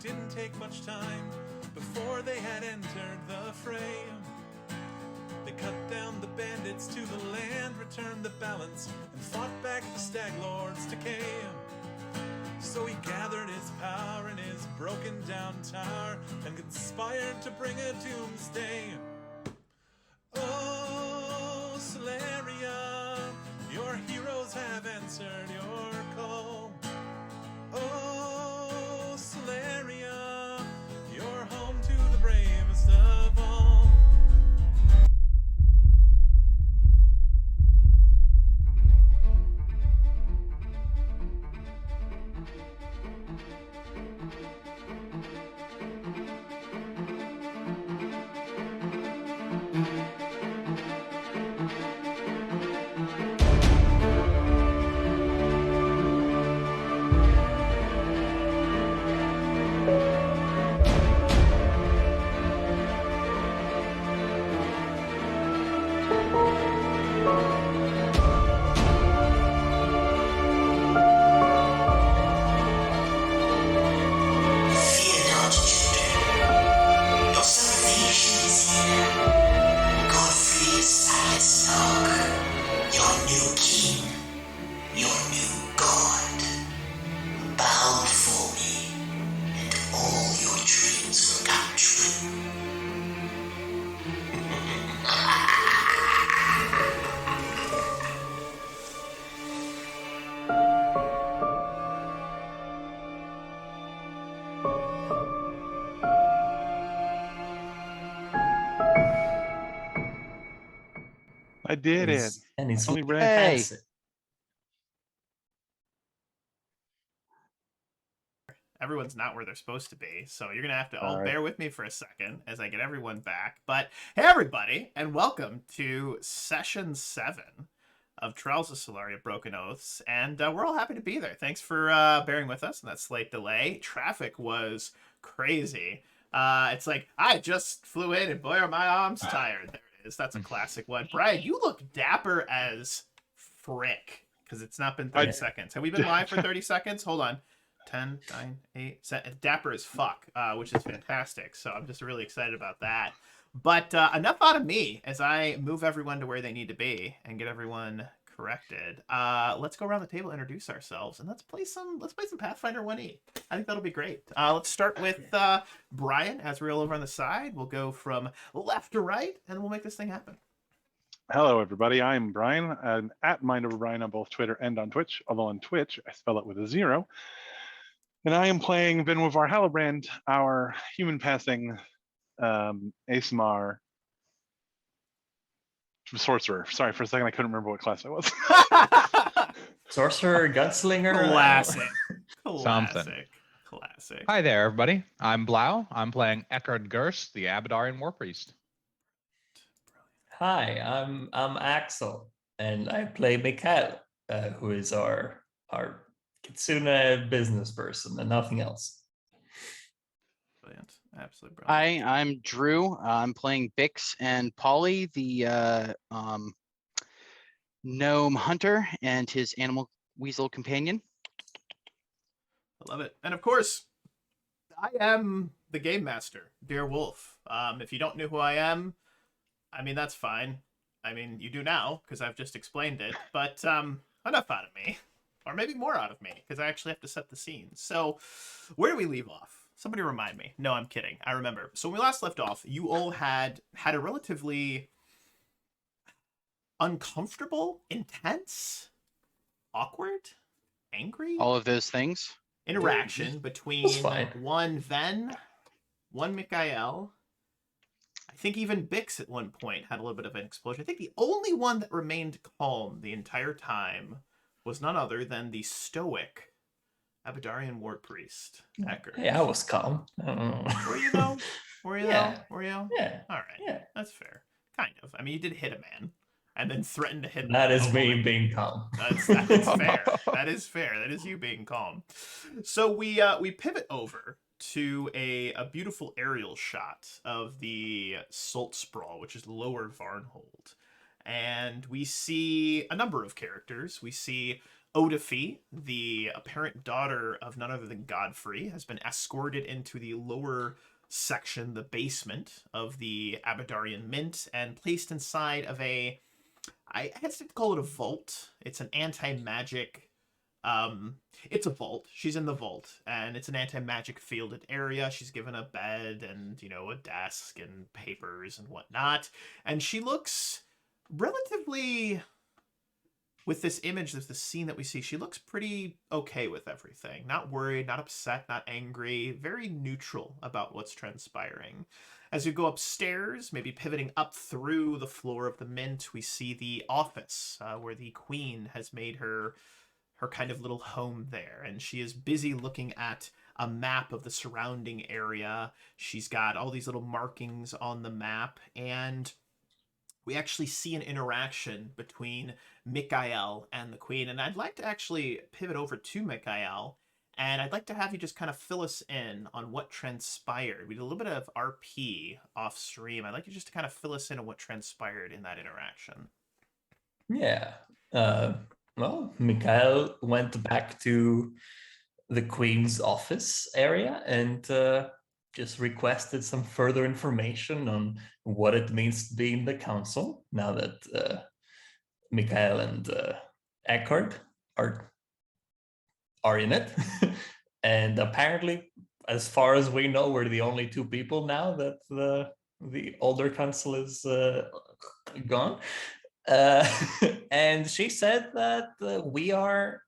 didn't take much time before they had entered the fray. They cut down the bandits to the land, returned the balance, and fought back the Stag Lord's decay. So he gathered his power in his broken down tower and conspired to bring a doomsday. Oh, Solaria, your heroes have answered your call. Oh, Solaria, you're home to the bravest of all. I did it. And he's Only red. Hey. Everyone's not where they're supposed to be, so you're gonna have to all All right. bear with me for a second as I get everyone back. But hey, everybody, and welcome to session 7 of Trials of Solaria Broken Oaths, and we're all happy to be there. Thanks for bearing with us in that slight delay. Traffic was crazy. It's like I just flew in, and boy, are my arms tired. There it is. That's a classic one. Brian, you look dapper as frick because it's not been 30 seconds. Have we been live for 30 seconds? Hold on. 10, 9, 8, 7. Dapper as fuck, which is fantastic. So I'm just really excited about that. But enough out of me as I move everyone to where they need to be and get everyone corrected. Let's go around the table, introduce ourselves, and let's play some Pathfinder1e. I think that'll be great. Let's start with Brian as we're all over on the side. We'll go from left to right, and we'll make this thing happen. Hello, everybody. I'm Brian, at MindOverBrian on both Twitter and on Twitch. Although on Twitch, I spell it with a 0. And I am playing Vinwavar Hallobrand, our human-passing ASMR sorcerer. Sorry, for a second I couldn't remember what class I was. Sorcerer, Gunslinger. Classic. Something. Classic. Hi there, everybody. I'm Blau. I'm playing Eckhard Gerst, the Abadarian War Priest. Hi, I'm Axel, and I play Mikhael, who is our Kitsune business person and nothing else. Brilliant. Absolutely brilliant. Hi, I'm Drew. I'm playing Bix and Polly, the gnome hunter and his animal weasel companion. I love it. And of course, I am the game master, DerWolf. If you don't know who I am, I mean, that's fine. I mean, you do now because I've just explained it, but enough out of me. Or maybe more out of me, because I actually have to set the scene. So, where do we leave off? Somebody remind me. No, I'm kidding. I remember. So when we last left off, you all had a relatively uncomfortable, intense, awkward, angry All of those things. interaction between fine. one Ven, one Mikhael. I think even Bix at one point had a little bit of an explosion. I think the only one that remained calm the entire time was none other than the stoic Abadarian War Priest, Eckhard. Hey, I was calm. Were you though? Were you Yeah. though? Were you? Yeah. All right. Yeah. That's fair. Kind of. I mean, you did hit a man and then threatened to hit That the is me woman. being calm. That's fair. That is fair. That is you being calm. So we pivot over to a beautiful aerial shot of the Salt Sprawl, which is lower Varnhold. And we see a number of characters. We see Odafi, the apparent daughter of none other than Godfrey, has been escorted into the lower section, the basement of the Abadarian Mint, and placed inside of I hesitate to call it a vault. It's an anti-magic, it's a vault. She's in the vault, and it's an anti-magic fielded area. She's given a bed and, a desk and papers and whatnot. And she looks relatively, with this image, this scene that we see, she looks pretty okay with everything. Not worried, not upset, not angry, very neutral about what's transpiring. As we go upstairs, maybe pivoting up through the floor of the Mint, we see the office where the Queen has made her kind of little home there. And she is busy looking at a map of the surrounding area. She's got all these little markings on the map, and we actually see an interaction between Mikhael and the Queen. And I'd like to actually pivot over to Mikhael, and I'd like to have you just kind of fill us in on what transpired. We did a little bit of RP off stream. I'd like you just to kind of fill us in on what transpired in that interaction. Yeah. Well, Mikhael went back to the Queen's office area and just requested some further information on what it means to be in the council now that Mikhael and Eckhart are in it. And apparently, as far as we know, we're the only two people now that the older council is gone. And she said that we are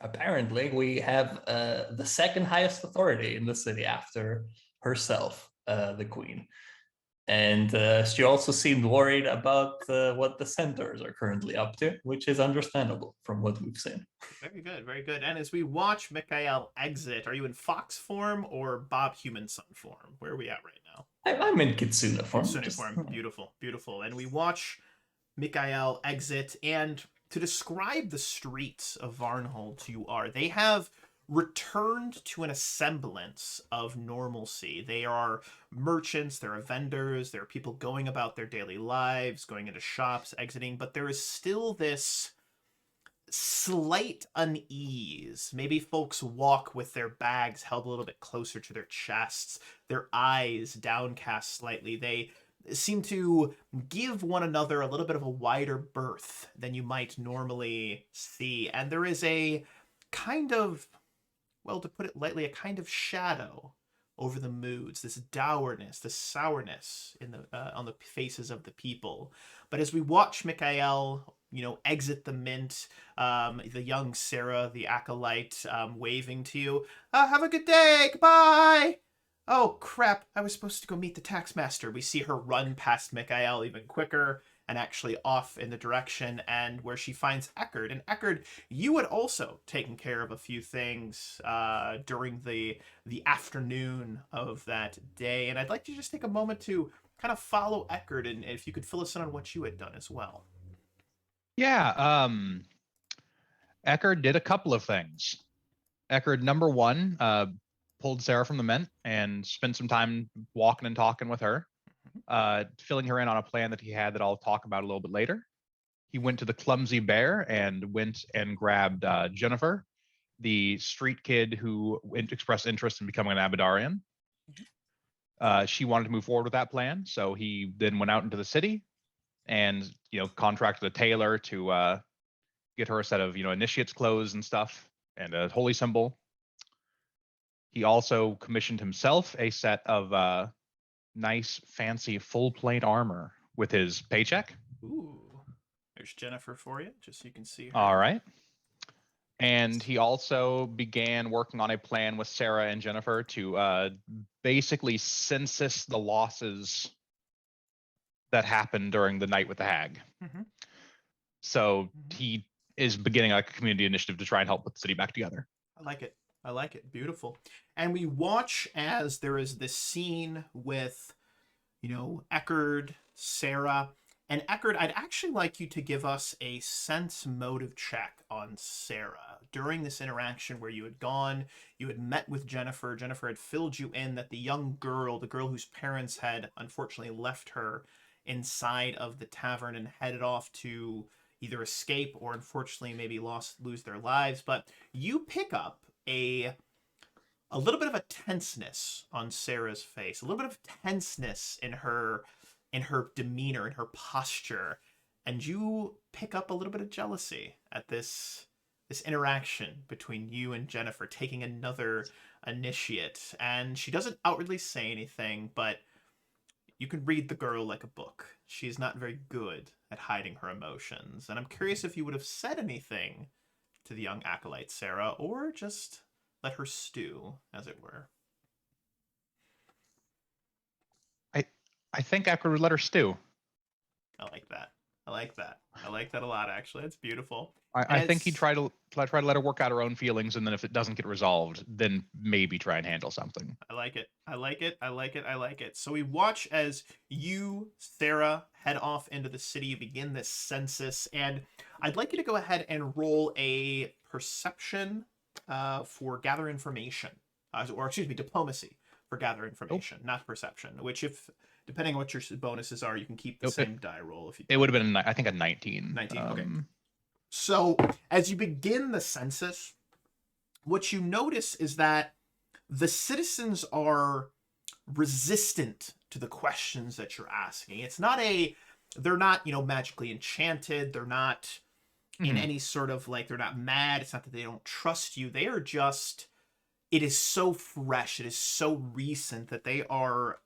apparently we have the second highest authority in the city after herself, the Queen. And she also seemed worried about what the centaurs are currently up to, which is understandable from what we've seen. Very good, very good. And as we watch Mikhael exit, are you in fox form or Bob Human Son form? Where are we at right now? I'm in Kitsune form. Kitsune form, beautiful, beautiful. And we watch Mikhael exit, and to describe the streets of Varnhold to you they have returned to an semblance of normalcy. They are merchants, there are vendors, there are people going about their daily lives, going into shops, exiting, but there is still this slight unease. Maybe folks walk with their bags held a little bit closer to their chests, their eyes downcast slightly. They seem to give one another a little bit of a wider berth than you might normally see. And there is a kind of, well, to put it lightly, a kind of shadow over the moods, this dourness, this sourness in the on the faces of the people. But as we watch Mikhael, exit the Mint, the young Sarah, the acolyte, waving to you, have a good day, goodbye. Oh, crap, I was supposed to go meet the taxmaster. We see her run past Mikhael even quicker and actually off in the direction and where she finds Eckhard. And Eckhard, you had also taken care of a few things during the afternoon of that day. And I'd like to just take a moment to kind of follow Eckhard, and if you could fill us in on what you had done as well. Yeah, Eckhard did a couple of things. Eckhard, number one, pulled Sarah from the Mint and spent some time walking and talking with her, filling her in on a plan that he had that I'll talk about a little bit later. He went to the Clumsy Bear and went and grabbed Jennifer, the street kid who expressed interest in becoming an Abadarian. She wanted to move forward with that plan, so he then went out into the city and contracted a tailor to get her a set of initiate's clothes and stuff and a holy symbol. He also commissioned himself a set of nice, fancy, full plate armor with his paycheck. Ooh, there's Jennifer for you, just so you can see her. All right. And he also began working on a plan with Sarah and Jennifer to basically census the losses that happened during the night with the hag. So he is beginning a community initiative to try and help put the city back together. I like it. I like it. Beautiful. And we watch as there is this scene with, Eckhard, Sarah. And Eckhard, I'd actually like you to give us a sense motive check on Sarah. During this interaction where you had gone, you had met with Jennifer. Jennifer had filled you in that the young girl, the girl whose parents had unfortunately left her inside of the tavern and headed off to, either escape or unfortunately maybe lose their lives. But you pick up a little bit of a tenseness on Sarah's face, a little bit of tenseness in her demeanor, in her posture, and you pick up a little bit of jealousy at this interaction between you and Jennifer taking another initiate. And she doesn't outwardly say anything, but you can read the girl like a book. She's not very good at hiding her emotions. And I'm curious if you would have said anything to the young acolyte Sarah, or just let her stew, as it were. I think Eckerd would let her stew. I like that. I like that. I like that a lot, actually. It's beautiful. I think he'd try to let her work out her own feelings, and then if it doesn't get resolved, then maybe try and handle something. I like it. I like it. I like it. I like it. So we watch as you, Sarah, head off into the city. You begin this census, and I'd like you to go ahead and roll a perception for gather information, or excuse me, diplomacy for gather information, not perception. Which, if depending on what your bonuses are, you can keep the same die roll. If you it would have been, I think, a 19. 19. Okay. So as you begin the census, what you notice is that the citizens are resistant to the questions that you're asking. It's not they're not, magically enchanted. They're not in any sort of they're not mad. It's not that they don't trust you. They are just, it is so fresh. It is so recent that they are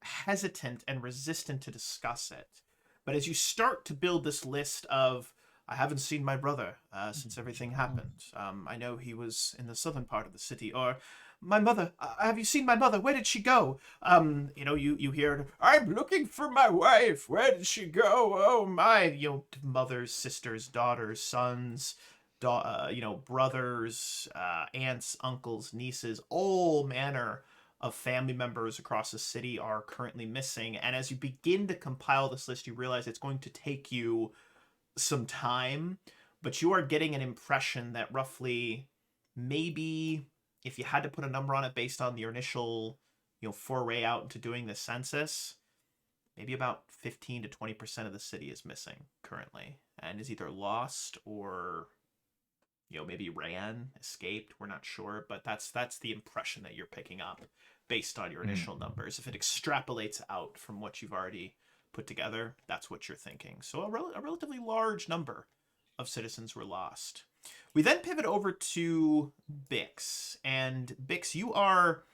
hesitant and resistant to discuss it. But as you start to build this list of, I haven't seen my brother since everything happened. I know he was in the southern part of the city. Or, my mother, have you seen my mother? Where did she go? You hear, I'm looking for my wife. Where did she go? Oh my, mothers, sisters, daughters, sons, brothers, aunts, uncles, nieces, all manner of family members across the city are currently missing. And as you begin to compile this list, you realize it's going to take you some time, but you are getting an impression that roughly, maybe if you had to put a number on it based on your initial foray out into doing the census, maybe about 15 to 20% of the city is missing currently and is either lost or maybe escaped. We're not sure, but that's the impression that you're picking up based on your initial numbers. If it extrapolates out from what you've already put together, that's what you're thinking. So a relatively large number of citizens were lost. We then pivot over to Bix. And Bix, you are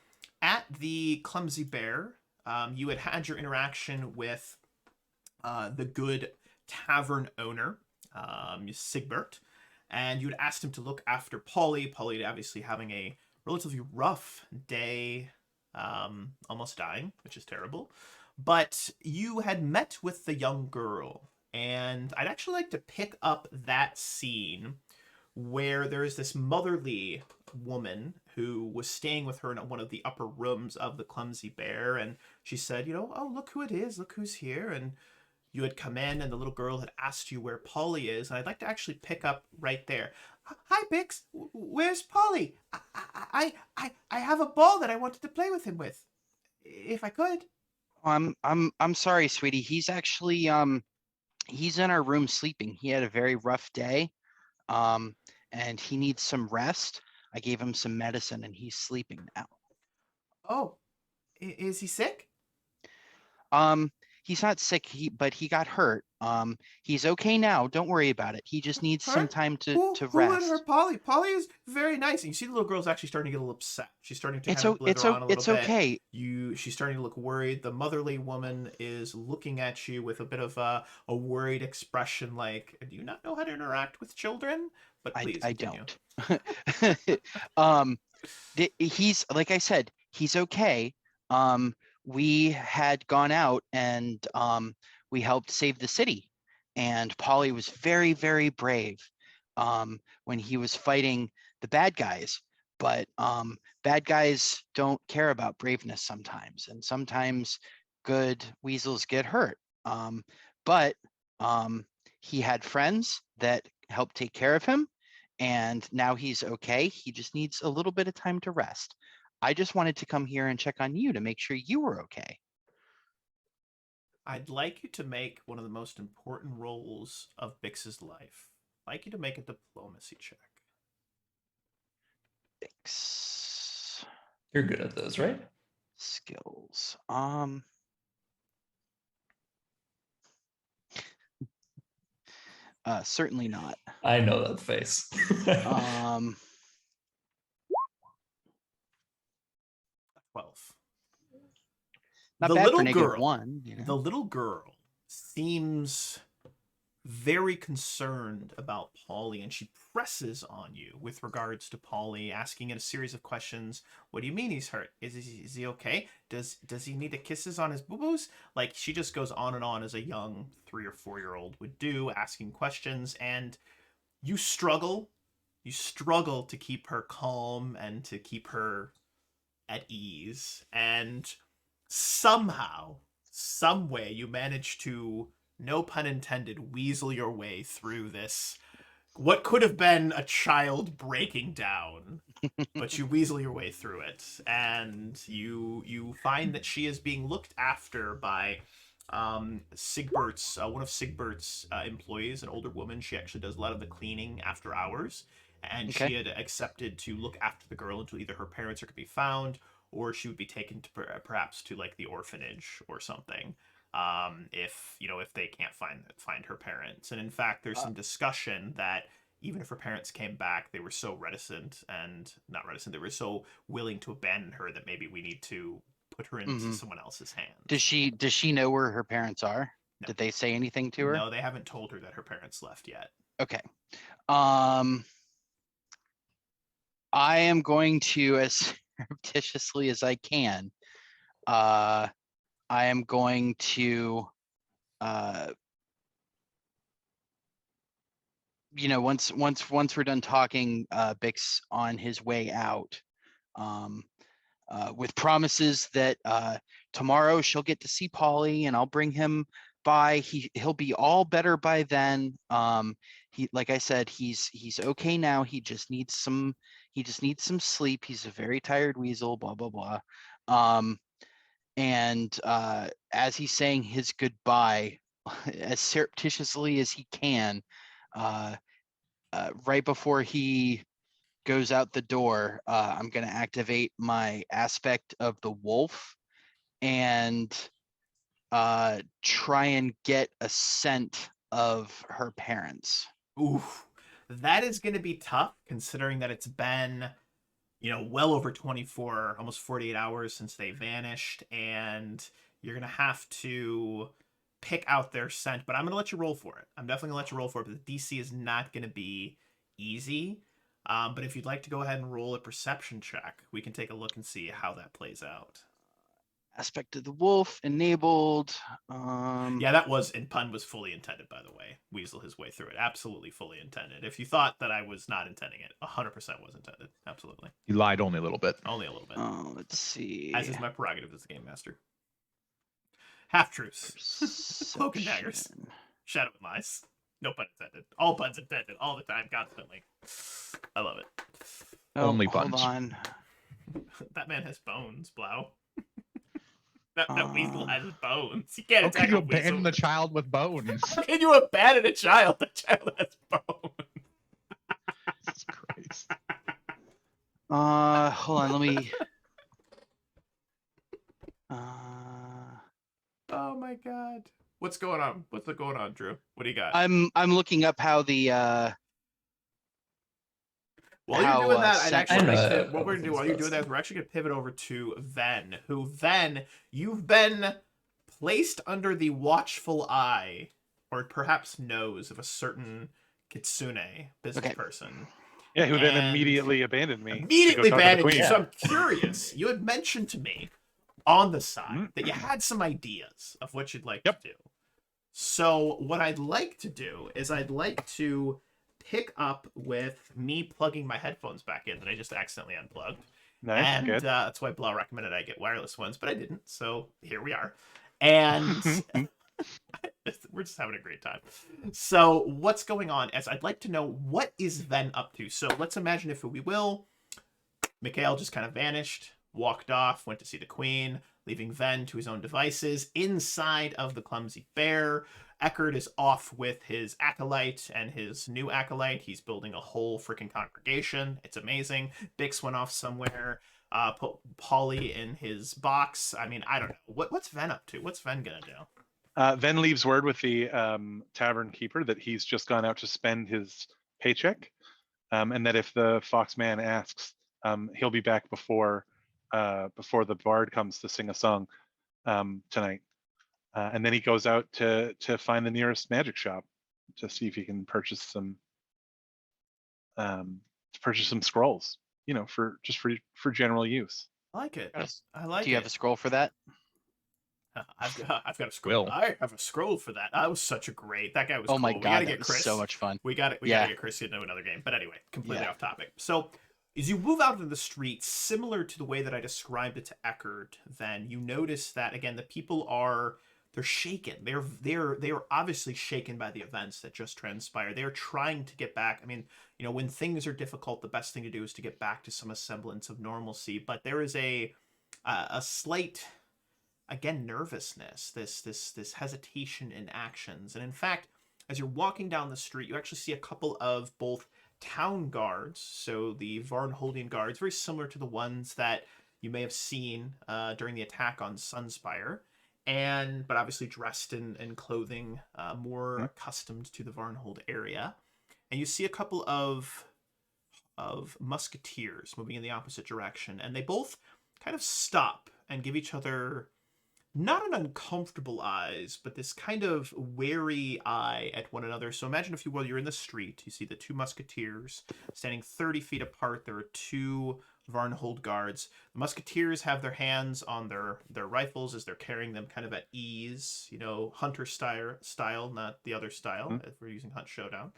at the Clumsy Bear. You had your interaction with the good tavern owner, Sigbert, and you had asked him to look after Polly. Polly obviously having a relatively rough day, almost dying, which is terrible. But you had met with the young girl, and I'd actually like to pick up that scene where there is this motherly woman who was staying with her in one of the upper rooms of the Clumsy Bear, and she said, oh, look who it is, look who's here. And you had come in, and the little girl had asked you where Polly is, and I'd like to actually pick up right there. Hi, Bix. Where's Polly? I have a ball that I wanted to play with him with, if I could. I'm sorry, sweetie. He's actually he's in our room sleeping. He had a very rough day, and he needs some rest. I gave him some medicine, and he's sleeping now. Oh, is he sick? He's not sick, but he got hurt. He's okay now. Don't worry about it. He just needs some time to rest. Who let her Polly? Polly is very nice. And you see the little girl's actually starting to get a little upset. She's starting to blither on a little bit. It's okay. She's starting to look worried. The motherly woman is looking at you with a bit of a worried expression, like, do you not know how to interact with children? But please, I continue. don't. He's, like I said, he's okay. We had gone out and we helped save the city, and Polly was very, very brave when he was fighting the bad guys. But bad guys don't care about braveness sometimes, and sometimes good weasels get hurt. But he had friends that helped take care of him, and now he's okay. He just needs a little bit of time to rest. I just wanted to come here and check on you to make sure you were okay. I'd like you to make one of the most important roles of Bix's life. I'd like you to make a diplomacy check. Bix You're good at those, right? skills. Certainly not. I know that face. Um, 12. not The bad little for negative girl- 1. You know? The little girl seems very concerned about Polly, and she presses on you with regards to Polly, asking it a series of questions. What do you mean he's hurt? Is he okay? Does he need the kisses on his boo-boos? Like, she just goes on and on as a young 3 or 4-year-old would do, asking questions, and you struggle. You struggle to keep her calm and to keep her at ease, and somehow, some way, you manage to, no pun intended, weasel your way through this, what could have been a child breaking down, but you weasel your way through it, and you find that she is being looked after by Sigbert's, one of Sigbert's employees, an older woman. She actually does a lot of the cleaning after hours, and Okay. she had accepted to look after the girl until either her parents are could be found, or she would be taken to perhaps to like the orphanage or something, if they can't find her parents. And in fact, there's some discussion that even if her parents came back, they were so reticent, and not reticent, they were so willing to abandon her that maybe we need to put her into Mhm. someone else's hands. Does she know where her parents are? No. Did they say anything to her? No, they haven't told her that her parents left yet. Okay. I am going to, as surreptitiously as I can, I am going to, once we're done talking, Bix on his way out, with promises that tomorrow she'll get to see Polly, and I'll bring him by. He'll be all better by then. Like I said, he's okay now. He just needs some sleep. He's a very tired weasel, blah blah blah. And as he's saying his goodbye, as surreptitiously as he can, right before he goes out the door, I'm going to activate my aspect of the wolf and try and get a scent of her parents. Oof. That is going to be tough, considering that it's been, well over 24, almost 48 hours since they vanished, and you're going to have to pick out their scent, but I'm going to let you roll for it. I'm definitely going to let you roll for it, but the DC is not going to be easy. But if you'd like to go ahead and roll a perception check, we can take a look and see how that plays out. Aspect of the wolf enabled. Yeah, that was, and pun was fully intended, by the way. Weasel his way through it. Absolutely fully intended. If you thought that I was not intending it, 100% was intended. Absolutely. You lied only a little bit. Only a little bit. Let's see. As is my prerogative as the game master. Half-truths. Cloak and daggers. Perception. Shadow and lies. No pun intended. All puns intended. All the time, constantly. I love it. Only Hold buns. on. That man has bones, Blau. That weasel has bones. You How can't can attack you a weasel. abandon a child with bones? How can you abandon a child? The child has bones. Jesus Christ. Hold on. Let me. Oh my god. What's going on? What's going on, Drew? What do you got? I'm looking up how the While how, you're doing that, I'd sex- actually I know like to, that what we're gonna do while you're doing that is we're actually gonna pivot over to Ven, who you've been placed under the watchful eye, or perhaps nose, of a certain kitsune business Okay. person. Yeah, who then And immediately abandoned me. to go Immediately talk to the abandoned you. queen. So I'm curious. You had mentioned to me on the side Mhm. that you had some ideas of what you'd like Yep. to do. So what I'd like to do is I'd like to pick up with me plugging my headphones back in that I just accidentally unplugged. Nice, And good. that's why Blau recommended I get wireless ones, but I didn't. So here we are. And we're just having a great time. So what's going on is I'd like to know, what is Ven up to? So let's imagine, if we will, Mikhael just kind of vanished. walked off, went to see the queen, leaving Ven to his own devices. Inside of the Clumsy Bear, Eckert is off with his acolyte and his new acolyte. He's building a whole freaking congregation. It's amazing. Bix went off somewhere. Put Polly in his box. I mean, I don't know. What's Ven up to? What's Ven gonna do? Ven leaves word with the tavern keeper that he's just gone out to spend his paycheck, and that if the Foxman asks, he'll be back before the bard comes to sing a song tonight. And then he goes out to find the nearest magic shop to see if he can purchase some scrolls, for general use. I like it. Yes. I like it. Do you have a scroll for that? I've got a scroll. Will. I have a scroll for that. That was such a great. That guy was. Oh cool. my We god, gotta that get was Chris. so much fun. We gotta get Chris into another game. But anyway, completely off topic. So, as you move out into the street, similar to the way that I described it to Eckert, then you notice that again the people they're shaken. They're obviously shaken by the events that just transpired. They're trying to get back. I mean, when things are difficult, the best thing to do is to get back to some semblance of normalcy. But there is a slight, again, nervousness, this hesitation in actions. And in fact, as you're walking down the street, you actually see a couple of both town guards, so the Varnhold Guards, very similar to the ones that you may have seen during the attack on Sunspire, but obviously dressed in clothing more accustomed to the Varnhold area. And you see a couple of musketeers moving in the opposite direction, and they both kind of stop and give each other not an uncomfortable eyes, but this kind of wary eye at one another. So imagine, if you will, you're in the street, you see the two musketeers standing 30 feet apart. There are two Varnhold guards. The musketeers have their hands on their rifles as they're carrying them kind of at ease, hunter style, not the other style, if we're using Hunt Showdown.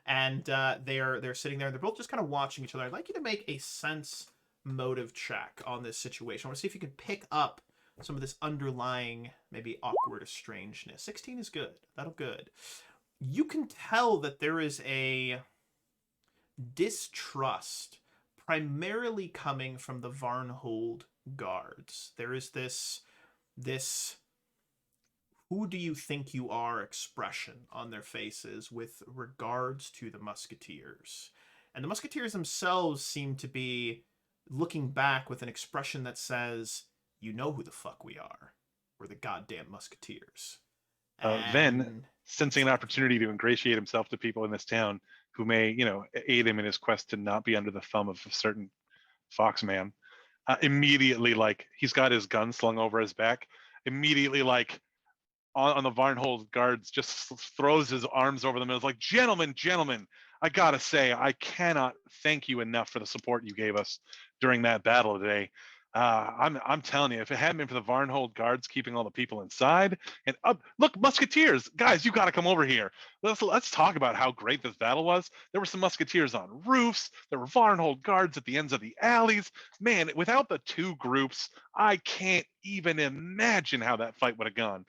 And they're sitting there, and they're both just kind of watching each other. I'd like you to make a sense motive check on this situation. I want to see if you can pick up some of this underlying, maybe awkward strangeness. 16 is good. That'll good. You can tell that there is a distrust primarily coming from the Varnhold guards. There is this who do you think you are expression on their faces with regards to the musketeers. And the musketeers themselves seem to be looking back with an expression that says, you know who the fuck we are. We're the goddamn musketeers. Ven, sensing an opportunity to ingratiate himself to people in this town who may, aid him in his quest to not be under the thumb of a certain Foxman, immediately, he's got his gun slung over his back, immediately, on the Varnhold guards, just throws his arms over them and is like, gentlemen, I gotta say, I cannot thank you enough for the support you gave us during that battle today. I'm telling you, if it hadn't been for the Varnhold guards keeping all the people inside, and look, musketeers, guys, you got to come over here. Let's talk about how great this battle was. There were some musketeers on roofs. There were Varnhold guards at the ends of the alleys. Man, without the two groups, I can't even imagine how that fight would have gone.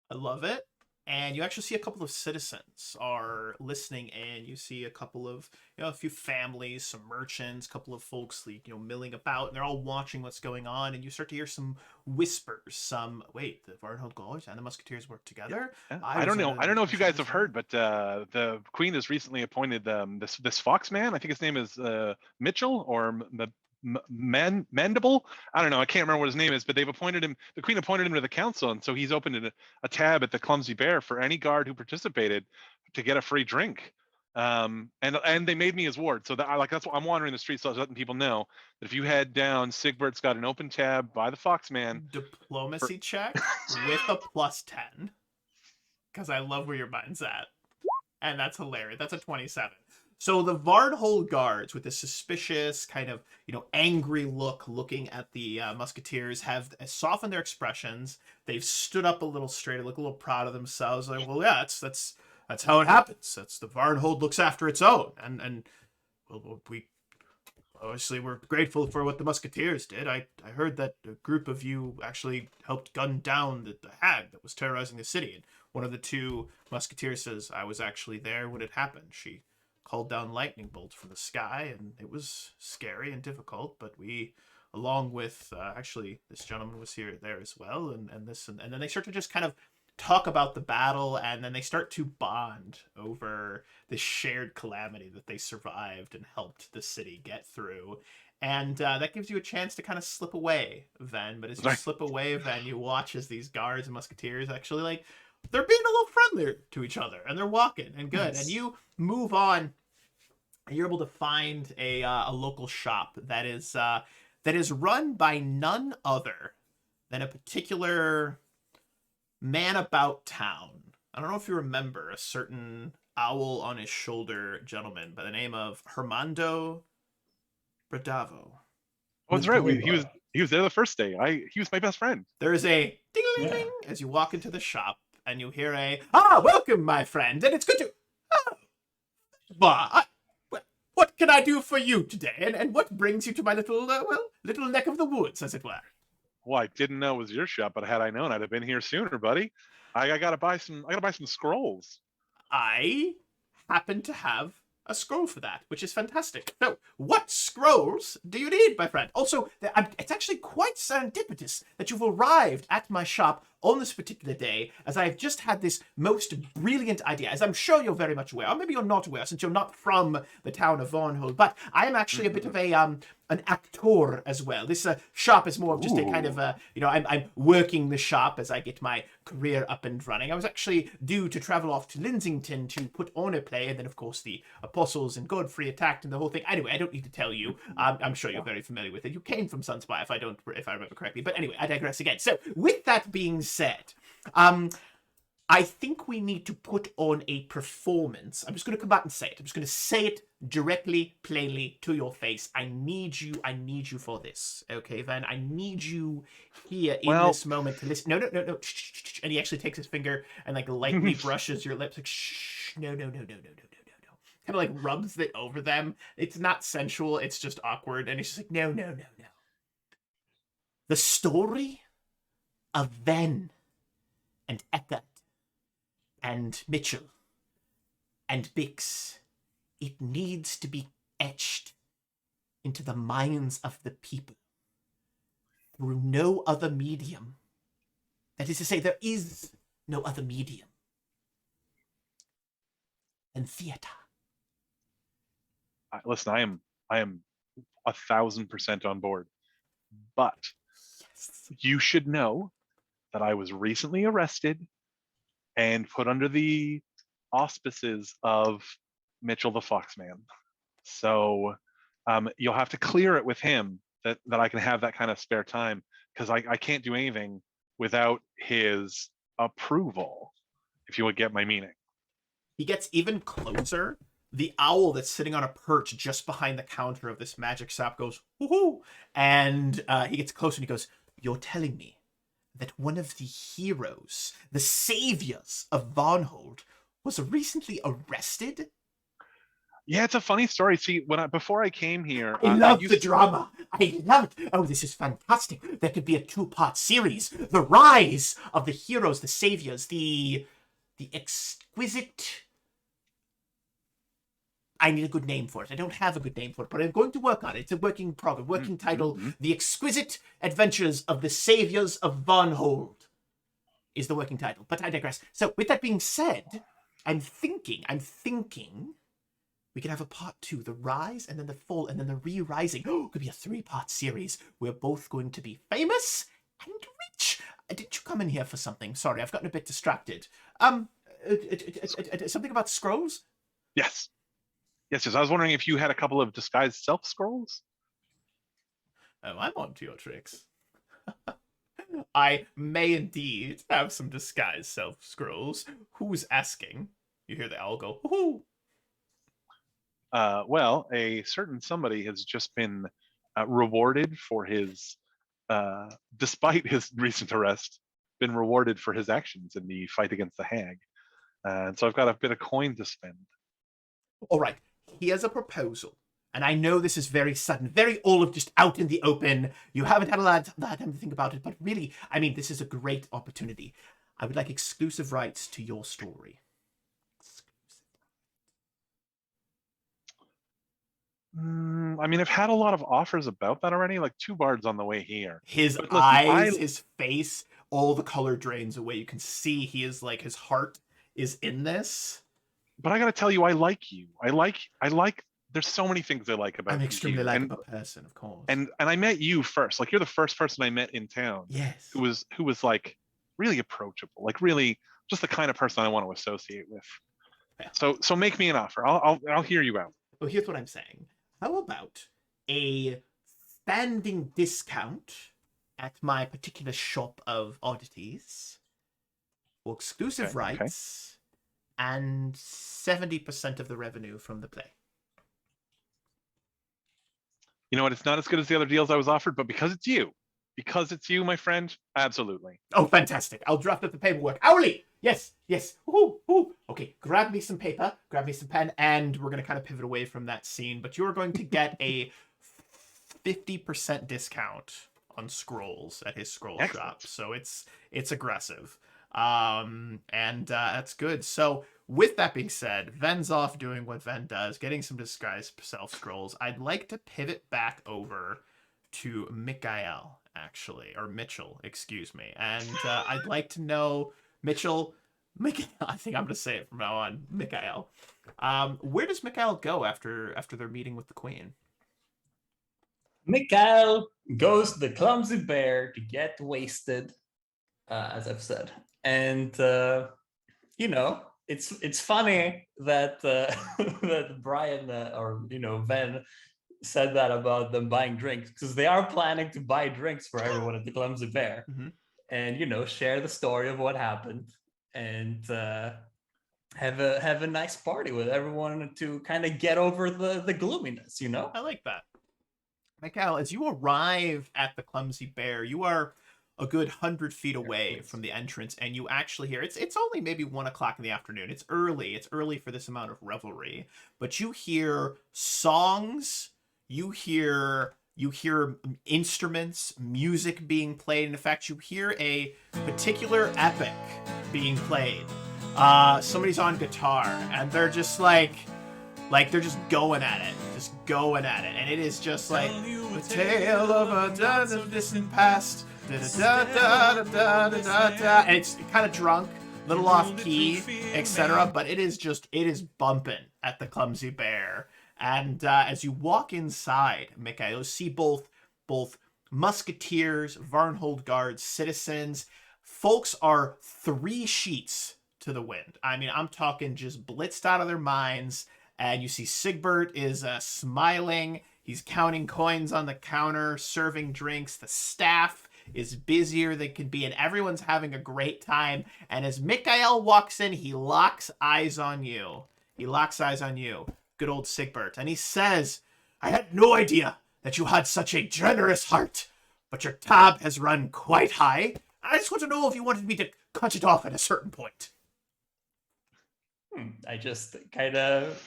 I love it. And you actually see a couple of citizens are listening in. You see a couple of, a few families, some merchants, a couple of folks, milling about, and they're all watching what's going on. And you start to hear some whispers. Wait, the Varnhold Guards and the Musketeers work together? Yeah. I don't know if you guys have heard, but the Queen has recently appointed this Foxman. I think his name is Mitchell or Mandible. I don't know. I can't remember what his name is, but they've appointed him. The Queen appointed him to the council, and so he's opened a tab at the Clumsy Bear for any guard who participated to get a free drink. And they made me his ward, so that's what I'm wandering the streets, so I was letting people know that if you head down, Sigbert's got an open tab by the Foxman. Diplomacy check with a +10, because I love where your mind's at, and that's hilarious. That's a 27. So the Varnhold guards, with this suspicious kind of, angry look, looking at the musketeers, have softened their expressions. They've stood up a little straighter, look a little proud of themselves. Like, well, yeah, that's how it happens. That's the Varnhold looks after its own, and well, we obviously we're grateful for what the musketeers did. I heard that a group of you actually helped gun down the hag that was terrorizing the city. And one of the two musketeers says, I was actually there when it happened. She called down lightning bolts from the sky, and it was scary and difficult, but we along with actually this gentleman was here there as well, and then they start to just kind of talk about the battle, and then they start to bond over this shared calamity that they survived and helped the city get through. And that gives you a chance to kind of slip away, Ven. But as you slip away, Ven, you watch as these guards and musketeers actually, like, they're being a little friendlier to each other, and they're walking and good. Nice. And you move on, and you're able to find a local shop that is run by none other than a particular man about town. I don't know if you remember a certain owl on his shoulder gentleman by the name of Hermando Bravo. Oh, that's right. He was there the first day. He was my best friend. There is a ding-a-ling as you walk into the shop, and you hear a welcome, my friend, and it's good to. What can I do for you today, and what brings you to my little little neck of the woods, as it were? Well, I didn't know it was your shop, but had I known, I'd have been here sooner, buddy. I gotta buy some scrolls. I happen to have a scroll for that, which is fantastic. So, what scrolls do you need, my friend? Also, it's actually quite serendipitous that you've arrived at my shop on this particular day, as I have just had this most brilliant idea, as I'm sure you're very much aware, or maybe you're not aware, since you're not from the town of Varnhold, but I am actually a bit of an actor as well. This shop is more of just a kind of I'm working the shop as I get my career up and running. I was actually due to travel off to Linsington to put on a play, and then of course the Apostles and Godfrey attacked and the whole thing. Anyway, I don't need to tell you. I'm sure you're very familiar with it. You came from Sunspire, if I remember correctly. But anyway, I digress again. So with that being said, I think we need to put on a performance. I'm just going to come back and say it. I'm just going to say it directly, plainly to your face. I need you for this. Okay, Van? I need you here in this moment to listen. No. Shh. And he actually takes his finger and like lightly brushes your lips. Like, shh. No. Kind of like rubs it over them. It's not sensual. It's just awkward. And he's just like, no. The story of Ven and Eckert and Mitchell and Bix, it needs to be etched into the minds of the people through no other medium. That is to say, there is no other medium than theater. Listen, I am 1,000% on board, but you should know that I was recently arrested and put under the auspices of Mitchell the Foxman. So you'll have to clear it with him that I can have that kind of spare time, because I can't do anything without his approval, if you would get my meaning. He gets even closer. The owl that's sitting on a perch just behind the counter of this magic shop goes, woohoo! And he gets closer and he goes, you're telling me that one of the heroes, the saviors of Varnhold, was recently arrested? Yeah, it's a funny story. See, before I came here, I love the drama. I love it. Oh, this is fantastic. There could be a 2-part series. The rise of the heroes, the saviors, the exquisite. I need a good name for it. I don't have a good name for it, but I'm going to work on it. It's a working title. The Exquisite Adventures of the Saviors of Varnhold is the working title, but I digress. So with that being said, I'm thinking we can have a part 2, the rise and then the fall and then the re-rising. Oh, it could be a 3-part series. We're both going to be famous and rich. Did you come in here for something? Sorry, I've gotten a bit distracted. Something about scrolls? Yes. I was wondering if you had a couple of disguised self scrolls. Oh, I'm onto your tricks. I may indeed have some disguised self scrolls. Who's asking? You hear the owl go, woohoo! Well, a certain somebody has just been rewarded for his, despite his recent arrest, been rewarded for his actions in the fight against the hag. And so I've got a bit of coin to spend. All right. Here's a proposal. And I know this is very sudden, very all of just out in the open. You haven't had a lot of time to think about it, but really, I mean, this is a great opportunity. I would like exclusive rights to your story. I mean, I've had a lot of offers about that already, like 2 bards on the way here. His But listen, eyes, his face, all the color drains away. You can see he is like, his heart is in this. But I gotta tell you, I like you. I like. There's so many things I like about I'm you extremely here. likable person, of course. And I met you first. Like, you're the first person I met in town yes. who was like really approachable, like really just the kind of person I want to associate with. Yeah. So make me an offer. I'll hear you out. Well, here's what I'm saying. How about a standing discount at my particular shop of oddities for exclusive Okay, rights and 70% of the revenue from the play? You know what? It's not as good as the other deals I was offered, but because it's you, my friend, absolutely. Oh, fantastic. I'll draft up the paperwork. Hourly! Yes, yes. Ooh, ooh. Okay, grab me some paper, grab me some pen, and we're going to kind of pivot away from that scene, but you're going to get a 50% discount on scrolls at his scroll shop. So it's aggressive. And that's good. So with that being said, Ven's off doing what Ven does, getting some disguised self scrolls. I'd like to pivot back over to Mikhael, actually, or Mitchell, excuse me. And I'd like to know, Mitchell, I think I'm going to say it from now on, Mikhael. Where does Mikhael go after their meeting with the Queen? Mikhael goes to the Clumsy Bear to get wasted, as I've said. And, it's funny that that Brian or Ven said that about them buying drinks, because they are planning to buy drinks for everyone at the Clumsy Bear, and share the story of what happened, and have a nice party with everyone to kind of get over the gloominess. I like that. Mikhael, as you arrive at the Clumsy Bear, you are a good 100 feet away from the entrance, and you actually hear it's only maybe 1 o'clock in the afternoon. It's early for this amount of revelry, but you hear songs, you hear instruments, music being played. In fact, you hear a particular epic being played. Somebody's on guitar, and they're just like they're just going at it, and it is just like the tale of a distant past. And it's kind of drunk, little off key, etc. But it is bumping at the Clumsy Bear. And as you walk inside, Mikhael, you see both Musketeers, Varnhold Guard, citizens. Folks are 3 sheets to the wind. I mean, I'm talking just blitzed out of their minds. And you see Sigbert is smiling. He's counting coins on the counter, serving drinks. The staff is busier than can be, and everyone's having a great time. And as Mikhael walks in, he locks eyes on you. Good old Sigbert. And he says, I had no idea that you had such a generous heart, but your tab has run quite high. I just want to know if you wanted me to cut it off at a certain point. I just kind of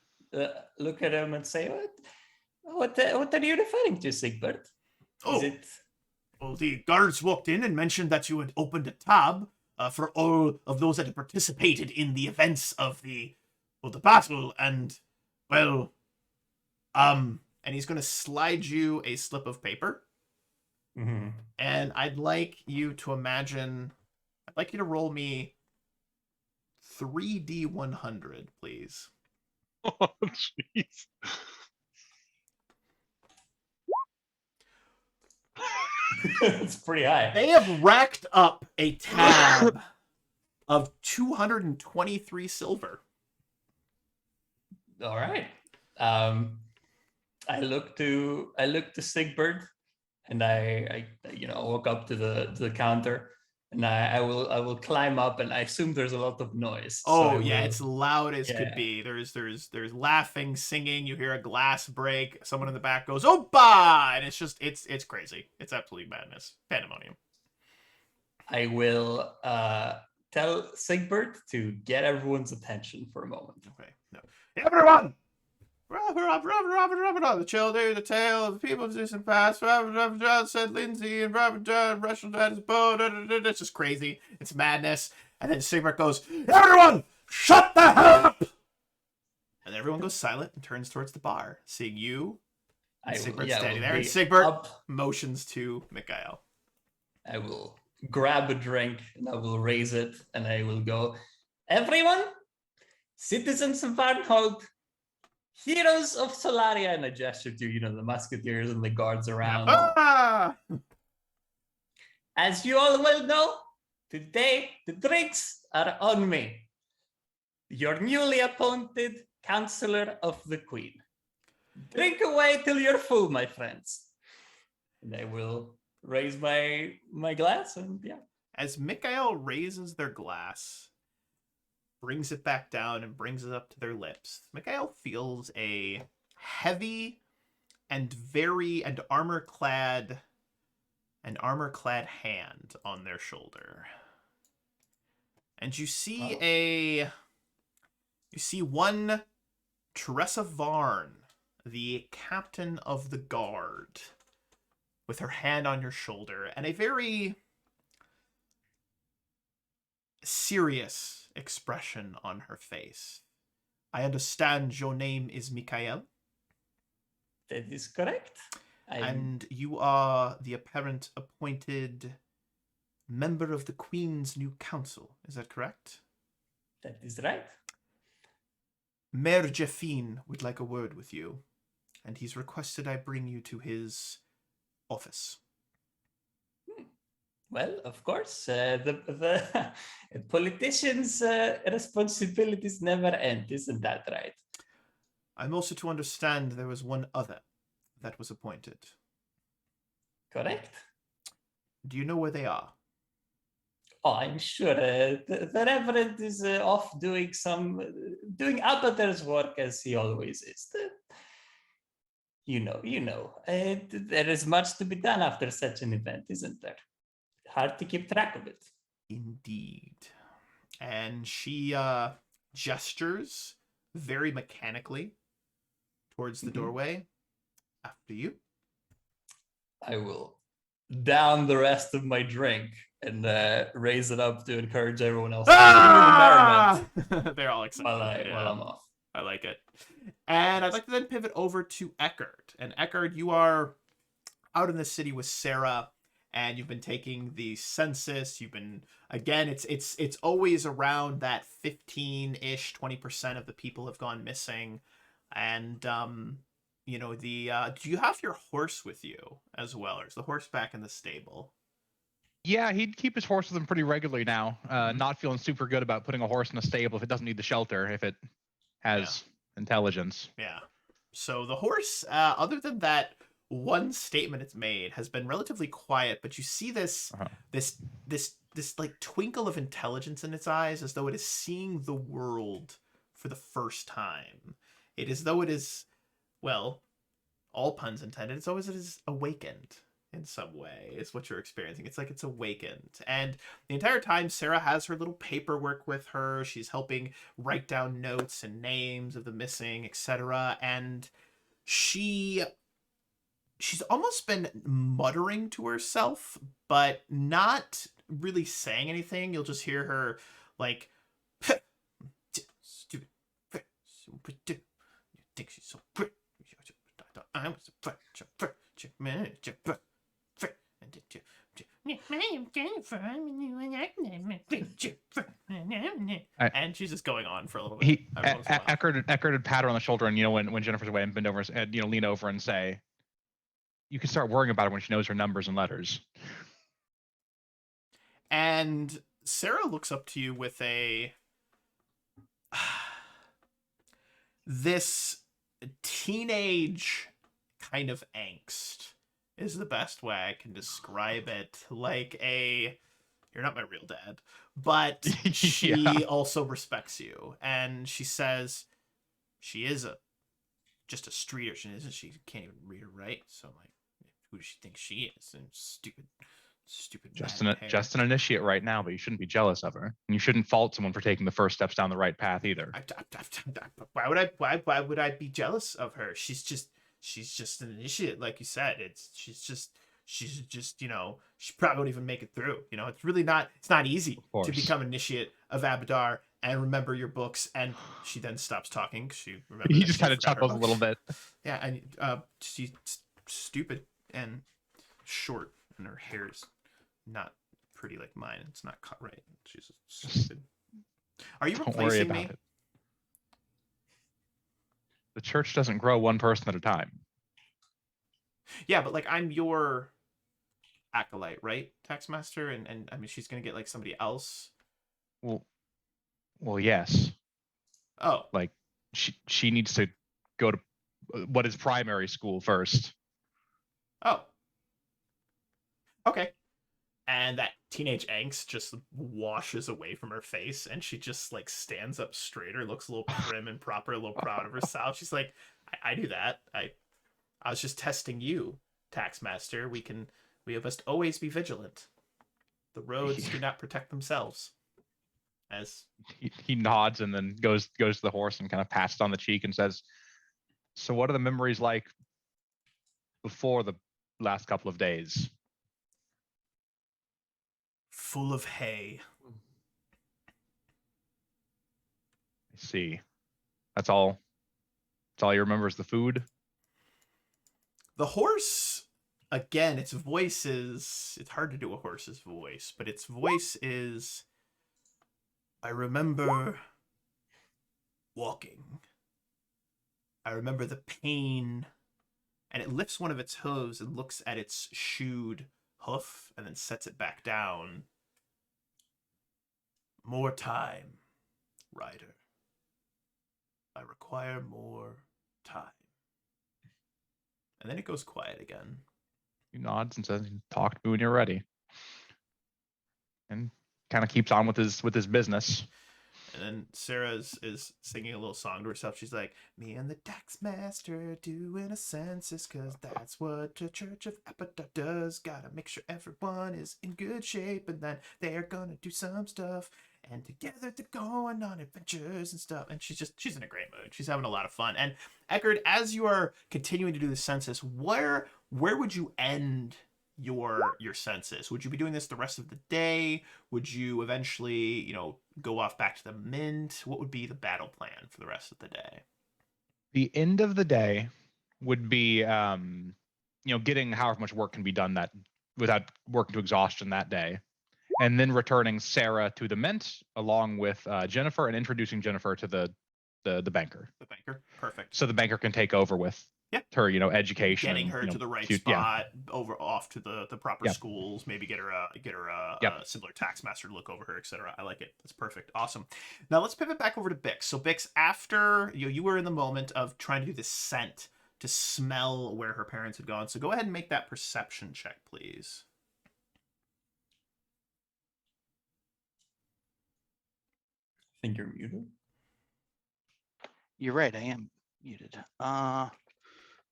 look at him and say, what are you referring to, Sigbert? Well, the guards walked in and mentioned that you had opened a tab for all of those that had participated in the events of the battle, and and he's going to slide you a slip of paper. And I'd like you to roll me 3D100, please. Oh, jeez. It's pretty high. They have racked up a tab of 223 silver. All right. I look to Sigbert, and I walk up to the counter, and I will climb up, and I assume there's a lot of noise. Oh, so it's loud as could be. There's laughing, singing. You hear a glass break. Someone in the back goes, "Opa!" And it's crazy. It's absolute madness, pandemonium. I will tell Sigbert to get everyone's attention for a moment. Okay. No. Everyone! The children, the tale of the people of distant past. Said Lindsay and wrestled at his bow. It's just crazy. It's madness. And then Sigbert goes, "Everyone, shut the hell up!" And everyone goes silent and turns towards the bar, seeing you Sigbert's yeah, standing will there, and be Sigbert up. motions to Mikhael. I will grab a drink and I will raise it and I will go, everyone, citizens of Varnhold, heroes of Solaria, and I gesture to, the Musketeers and the guards around. Ah! As you all well know, today the drinks are on me, your newly appointed Counselor of the Queen. Drink away till you're full, my friends. And I will raise my glass and yeah. As Mikhael raises their glass, brings it back down and brings it up to their lips, Mikhael feels a heavy and armor-clad hand on their shoulder. And you see one Teresa Varn, the captain of the guard, with her hand on your shoulder and a very serious expression on her face. I understand your name is Mikhael. That is correct. And you are the apparent appointed member of the Queen's new council. Is that correct? That is right. Mayor Jeffine would like a word with you, and he's requested I bring you to his office. Well, of course, the politicians' responsibilities never end, isn't that right? I'm also to understand there was one other that was appointed. Correct. Do you know where they are? Oh, I'm sure the Reverend is off doing Abadar's work as he always is. There is much to be done after such an event, isn't there? Hard to keep track of it. Indeed. And she gestures very mechanically towards the doorway. After you. I will down the rest of my drink and raise it up to encourage everyone else to merriment They're all excited while I'm off. I like it. And I'd like to then pivot over to Eckard. And Eckard, you are out in the city with Sarah, and you've been taking the census. You've been, again, it's always around that 15-ish, 20% of the people have gone missing. And do you have your horse with you as well, or is the horse back in the stable? Yeah, he'd keep his horse with him pretty regularly now. Not feeling super good about putting a horse in a stable if it doesn't need the shelter, if it has intelligence. Yeah. So the horse, other than that one statement it's made, has been relatively quiet, but you see this like twinkle of intelligence in its eyes, as though it is seeing the world for the first time. It is though it is, well, all puns intended, it's always it is awakened in some way, is what you're experiencing. It's like it's awakened. And the entire time, Sarah has her little paperwork with her. She's helping write down notes and names of the missing, etc. And she's almost been muttering to herself, but not really saying anything. You'll just hear her like, stupid, you think she's so pretty. I was a and she's just going on for a little bit. Eckard would pat her on the shoulder, and when Jennifer's away, and bend over and lean over and say, "You can start worrying about her when she knows her numbers and letters." And Sarah looks up to you with this teenage kind of angst is the best way I can describe it. Like you're not my real dad, but she also respects you. And she says she is just a street urchin, isn't she? Can't even read or write. So like, who does she think she is? And stupid. Just an initiate right now, but you shouldn't be jealous of her, and you shouldn't fault someone for taking the first steps down the right path either. Why would I be jealous of her? She's just an initiate, like you said. She's just she probably won't even make it through. It's not easy to become an initiate of Abadar and remember your books. And she then stops talking. He just kind of chuckles a little bit. Yeah, and she's stupid and short, and her hair's not pretty like mine. It's not cut right. She's stupid. Are you Don't worry replacing about me? it. The church doesn't grow one person at a time. Yeah, but like I'm your acolyte, right, Taxmaster? And I mean she's gonna get like somebody else. Well, yes. Oh, Like she needs to go to what is primary school first. oh, okay. And that teenage angst just washes away from her face, and she just like stands up straighter, looks a little prim and proper, a little proud of herself. She's like, I do that. I was just testing you, Taxmaster. We must always be vigilant. The roads do not protect themselves. As He nods and then goes to the horse and kind of pats it on the cheek and says, "So what are the memories like before the last couple of days?" full of hay. I see. That's all. That's all you remember is the food. The horse, again, its voice is. It's hard to do a horse's voice, but its voice is. I remember walking. I remember the pain. And it lifts one of its hooves and looks at its shoed hoof and then sets it back down. More time, rider. I require more time. And then it goes quiet again. He nods and says, "Talk to me when you're ready." And kind of keeps on with his business. And then Sarah is singing a little song to herself. She's like, me and the taxmaster doing a census, cause that's what the Church of Apata does. Gotta make sure everyone is in good shape, and then they're gonna do some stuff. And together they're going on adventures and stuff. And she's in a great mood. She's having a lot of fun. And Eckard, as you are continuing to do the census, where would you end your census? Would you be doing this the rest of the day? Would you eventually, go off back to the mint? What would be the battle plan for the rest of the day? The end of the day would be, getting however much work can be done that without working to exhaustion that day, and then returning Sarah to the mint along with Jennifer and introducing Jennifer to the banker. The banker, perfect. So the banker can take over with her, education, getting and, her to the right spot, off to the proper schools. Maybe get her a similar taxmaster to look over her, etc. I like it. That's perfect. Awesome. Now let's pivot back over to Bix. So Bix, after you were in the moment of trying to do this scent to smell where her parents had gone. So go ahead and make that perception check, please. I think you're muted. You're right, I am muted.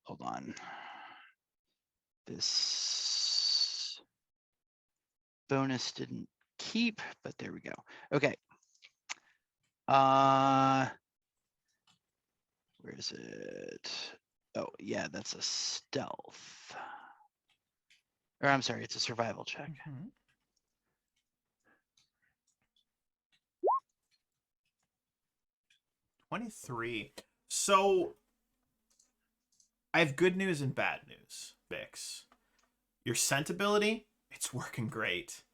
Hold on. This bonus didn't keep, but there we go. Okay. Where is it? Oh, yeah, that's a stealth. Or I'm sorry, it's a survival check. 23. So I have good news and bad news, Bix. Your scent ability, it's working great.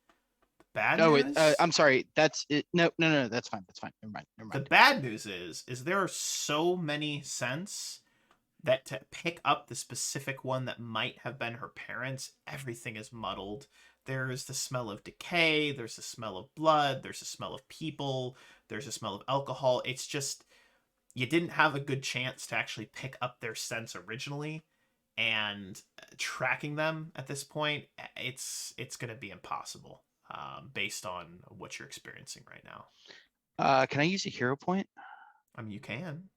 The bad news. I'm sorry. That's it. No, that's fine. That's fine. Never mind. The bad news is there are so many scents that to pick up the specific one that might have been her parents, everything is muddled. There's the smell of decay. There's the smell of blood. There's the smell of people. There's the smell of alcohol. It's just, you didn't have a good chance to actually pick up their scents originally, and tracking them at this point, it's going to be impossible based on what you're experiencing right now. Can I use a hero point? I mean, you can.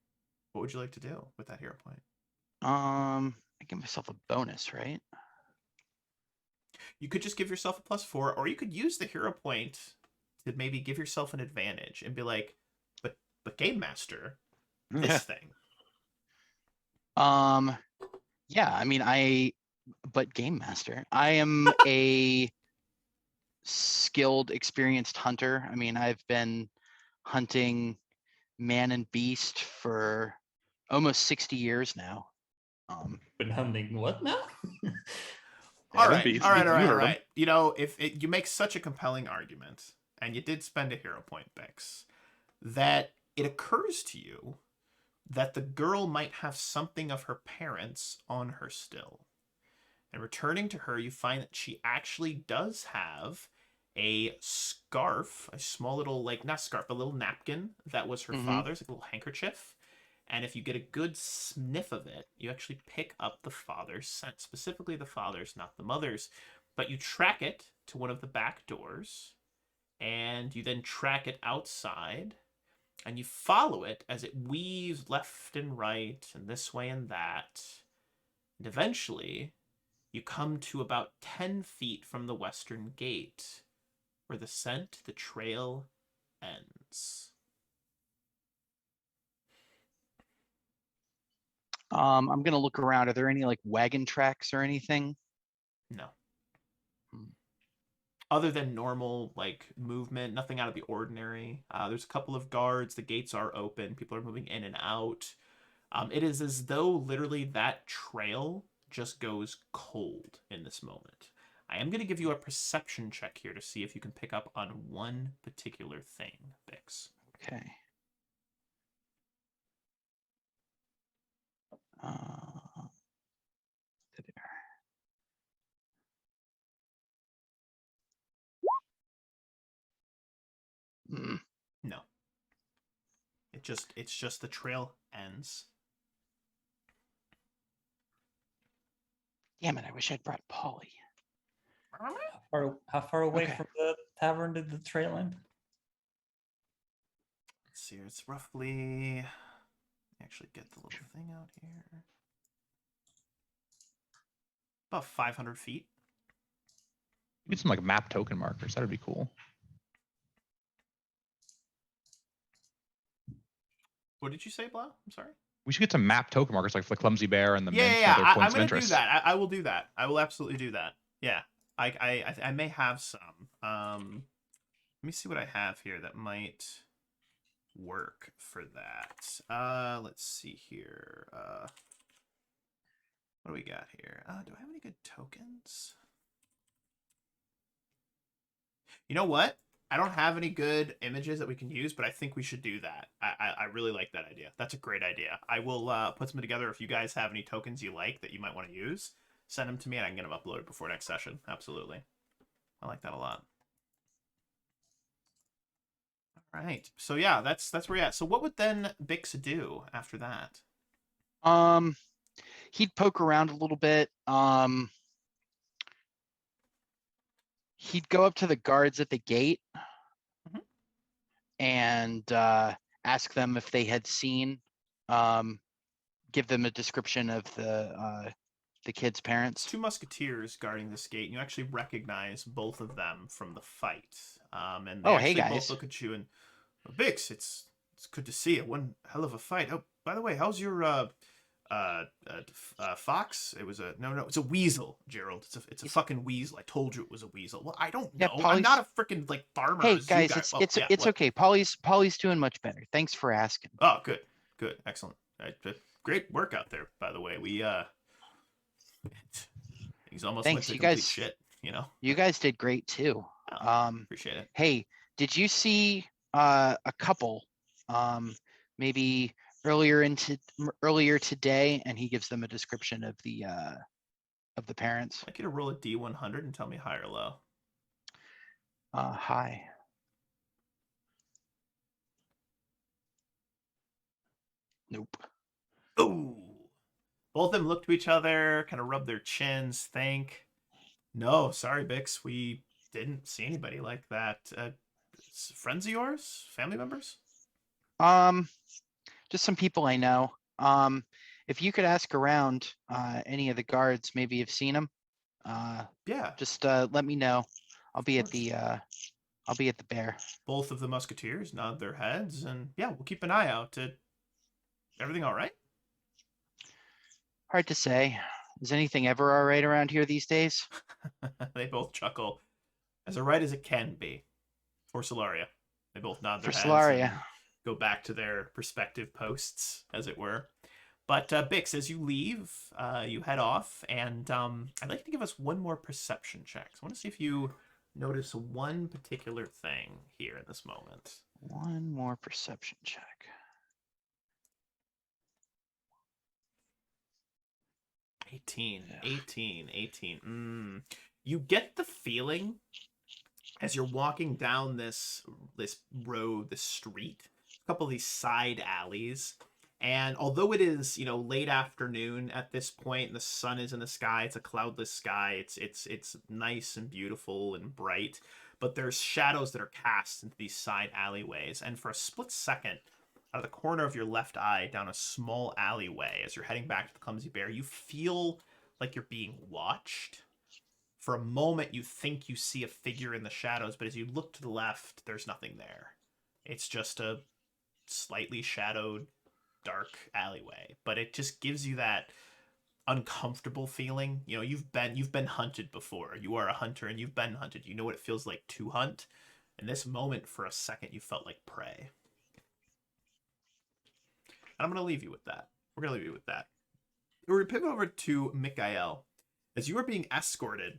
What would you like to do with that hero point? I give myself a bonus, right? You could just give yourself a +4, or you could use the hero point to maybe give yourself an advantage and be like, but Game Master, this thing. Yeah, I mean, but Game Master, I am a skilled, experienced hunter. I mean, I've been hunting man and beast for almost 60 years now. Been hunting what now? All Adam right, Beast, all right, you all right, all heard him. right. You know, if you make such a compelling argument, and you did spend a hero point, Bix, that it occurs to you that the girl might have something of her parents on her still. And returning to her, you find that she actually does have a scarf, a small little, like, not scarf, a little napkin that was her father's, like a little handkerchief. And if you get a good sniff of it, you actually pick up the father's scent, specifically the father's, not the mother's. But you track it to one of the back doors, and you then track it outside, and you follow it as it weaves left and right, and this way and that. And eventually, you come to about 10 feet from the western gate, where the trail ends. I'm gonna look around. Are there any like wagon tracks or anything? No. Hmm. Other than normal like movement, nothing out of the ordinary. There's a couple of guards. The gates are open. People are moving in and out. It is as though literally that trail just goes cold in this moment. I am going to give you a perception check here to see if you can pick up on one particular thing, Bix. Okay. There. Hmm. No. It's just the trail ends. Damn it! I wish I'd brought Polly. How far away Okay. from the tavern did the trail end? Let's see here. It's roughly. Actually, get the little thing out here. About 500 feet. Get some like map token markers. That'd be cool. What did you say, Blau? I'm sorry. We should get some map token markers like for the Clumsy Bear and the Mint and Yeah. other I'm points of gonna do interest. that. I will do that. I will absolutely do that. Yeah. I may have some. Let me see what I have here that might work for that. Let's see here. What do we got here? Do I have any good tokens? You know what? I don't have any good images that we can use, but I think we should do that. I really like that idea. That's a great idea. I will put something together. If you guys have any tokens you like that you might want to use, send them to me and I can get them uploaded before next session. Absolutely. I like that a lot. All right. So yeah, that's where we're at. So what would then Bix do after that? He'd poke around a little bit. He'd go up to the guards at the gate and ask them if they had seen, give them a description of the kid's parents. 2 musketeers guarding this gate, and you actually recognize both of them from the fight. And they Oh, actually hey, both guys. look at you and Bix, it's good to see you. One hell of a fight. Oh, by the way, how's your fox? It was a it's a weasel, Gerald. It's a fucking weasel. I told you it was a weasel. Well, I don't Yeah, know. I'm not a freaking like farmer. Hey as you guys, guys. it's okay. Polly's doing much better. Thanks for asking. Oh, good, excellent. Great work out there, by the way. We things almost went Thanks, to you complete guys. shit. You know. You guys did great too. Appreciate it. Hey, did you see a couple maybe earlier today, and he gives them a description of the parents? I'd like you to roll a D100 and tell me high or low. Hi. Nope. Ooh. Both of them look to each other, kind of rub their chins, think. No, sorry, Bix. We didn't see anybody like that. Friends of yours? Family members? Just some people I know. If you could ask around, any of the guards maybe have seen them. Yeah. Just let me know. I'll be Of at the Bear. Both of the Musketeers nod their heads, and yeah, we'll keep an eye out. Everything all right? Hard to say. Is anything ever all right around here these days? They both chuckle. As right as it can be. For Solaria. They both nod their For heads Solaria. and go back to their respective posts, as it were. But Bix, as you leave, you head off, and I'd like to give us one more perception check. So I want to see if you notice one particular thing here in this moment. One more perception check. 18, Yeah. 18, 18. You get the feeling as you're walking down this road, this street, a couple of these side alleys, and although it is, late afternoon at this point, and the sun is in the sky, it's a cloudless sky. It's nice and beautiful and bright, but there's shadows that are cast into these side alleyways, and for a split second, out of the corner of your left eye, down a small alleyway, as you're heading back to the Clumsy Bear, you feel like you're being watched. For a moment, you think you see a figure in the shadows, but as you look to the left, there's nothing there. It's just a slightly shadowed, dark alleyway. But it just gives you that uncomfortable feeling. You've been hunted before. You are a hunter, and you've been hunted. You know what it feels like to hunt. In this moment, for a second, you felt like prey. And I'm going to leave you with that. We're going to leave you with that. We're going to pivot over to Mikhael. As you are being escorted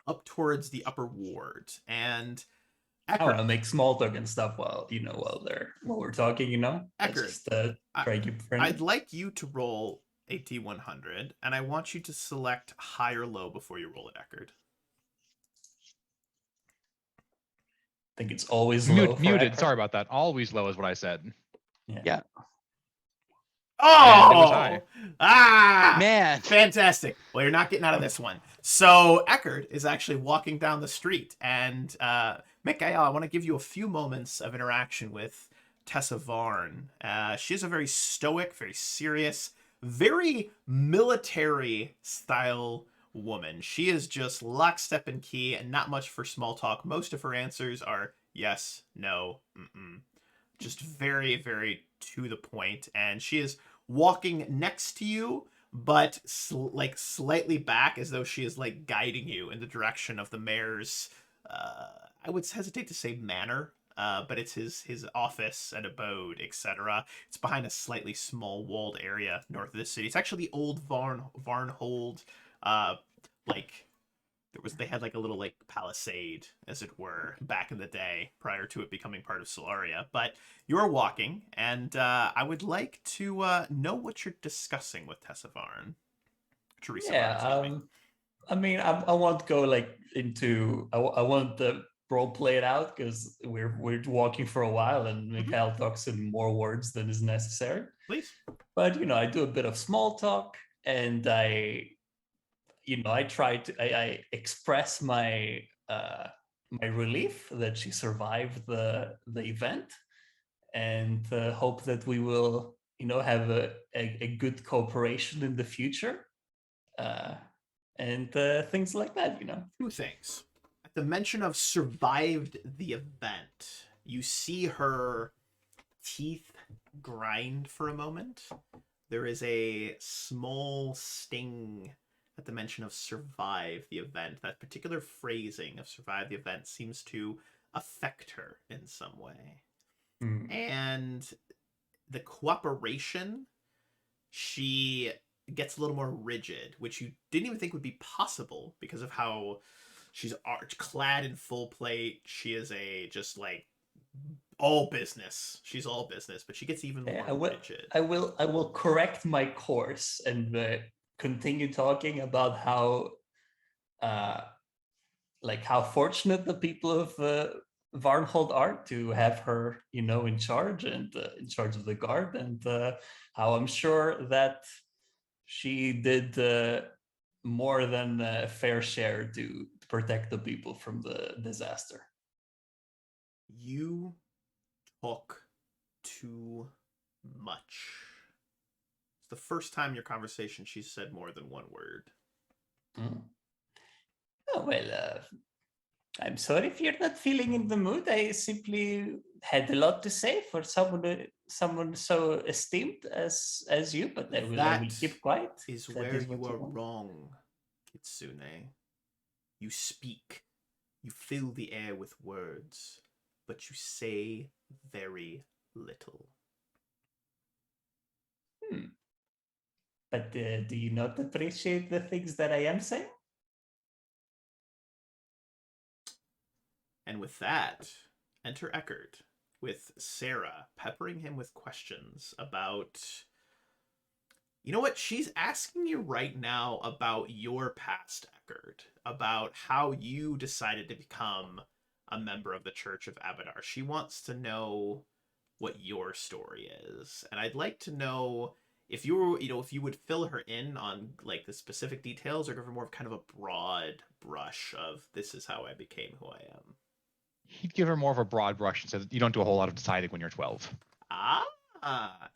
up towards the upper ward, and I want to make small talk and stuff while we're talking. Eckert, Just try to keep friendly. I'd like you to roll a D100, and I want you to select high or low before you roll it, Eckert. I think it's always low. Muted. Eckert. Sorry about that. Always low is what I said. Yeah. Oh! And it was high. Ah! Man. Fantastic. Well, you're not getting out of this one. So Eckert is actually walking down the street, and Mikhael, I want to give you a few moments of interaction with Tessa Varn. She is a very stoic, very serious, very military-style woman. She is just lockstep and key, and not much for small talk. Most of her answers are yes, no, mm-mm. Just very, very to the point, and she is walking next to you, but slightly back, as though she is guiding you in the direction of the mayor's, I would hesitate to say manor, but it's his office and abode, etc. It's behind a slightly small walled area north of the city. It's actually the old Varnhold, they had a little palisade, as it were, back in the day prior to it becoming part of Solaria. But you're walking, and I would like to know what you're discussing with Tessa Varn. Teresa Varn, I mean, I won't go into. I want the role play it out because we're walking for a while, and Mikhael talks in more words than is necessary. Please. But I do a bit of small talk, and I express my my relief that she survived the event, and hope that we will have a good cooperation in the future, and things like that. Two things. At the mention of survived the event, you see her teeth grind for a moment. There is a small sting at the mention of survive the event. That particular phrasing of survive the event seems to affect her in some way. And the cooperation, she gets a little more rigid, which you didn't even think would be possible because of how she's clad in full plate. She is all business. She's all business, but she gets even more rigid. I will correct my course and continue talking about how how fortunate the people of Varnhold are to have her in charge and in charge of the guard, and how I'm sure that she did more than a fair share to protect the people from the disaster. You talk too much. It's the first time in your conversation she's said more than one word. Oh, well, I'm sorry if you're not feeling in the mood. I simply had a lot to say for someone so esteemed as you, but I will keep quiet. Is where you are wrong, Kitsune. You speak. You fill the air with words, but you say very little. But do you not appreciate the things that I am saying? And with that, enter Eckert with Sarah peppering him with questions about. You know what? She's asking you right now about your past, Eckert, about how you decided to become a member of the Church of Abadar. She wants to know what your story is. And I'd like to know if you were, if you would fill her in on like the specific details or give her more of kind of a broad brush of this is how I became who I am. He'd give her more of a broad brush and says, you don't do a whole lot of deciding when you're 12.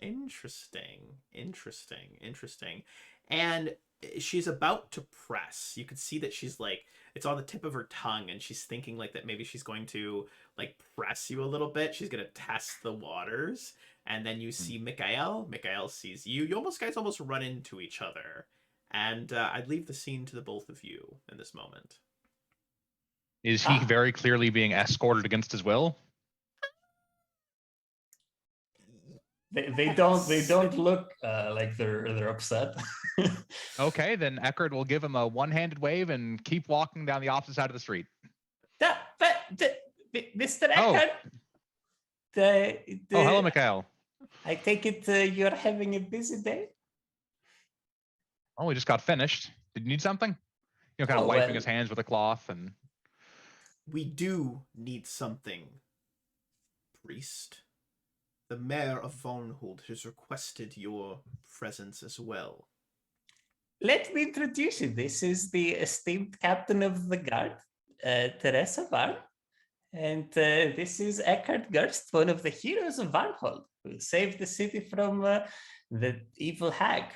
Interesting. And she's about to press. You could see that she's like, it's on the tip of her tongue, and she's thinking like that maybe she's going to like press you a little bit. She's gonna test the waters, and then you see Mikhael. Mikhael sees you. You guys almost run into each other, and I'd leave the scene to the both of you in this moment. Is he very clearly being escorted against his will? They don't look like they're upset. Okay, then Eckert will give him a one-handed wave and keep walking down the opposite side of the street. Mr. Oh. Eckert, Oh, hello, Mikhael. I take it you're having a busy day. Oh, we just got finished. Did you need something? Kind of wiping his hands with a cloth and. We do need something, priest. The mayor of Varnhold has requested your presence as well. Let me introduce you. This is the esteemed captain of the guard, Teresa Varn. And this is Eckhard Gerst, one of the heroes of Varnhold, who saved the city from the evil hag.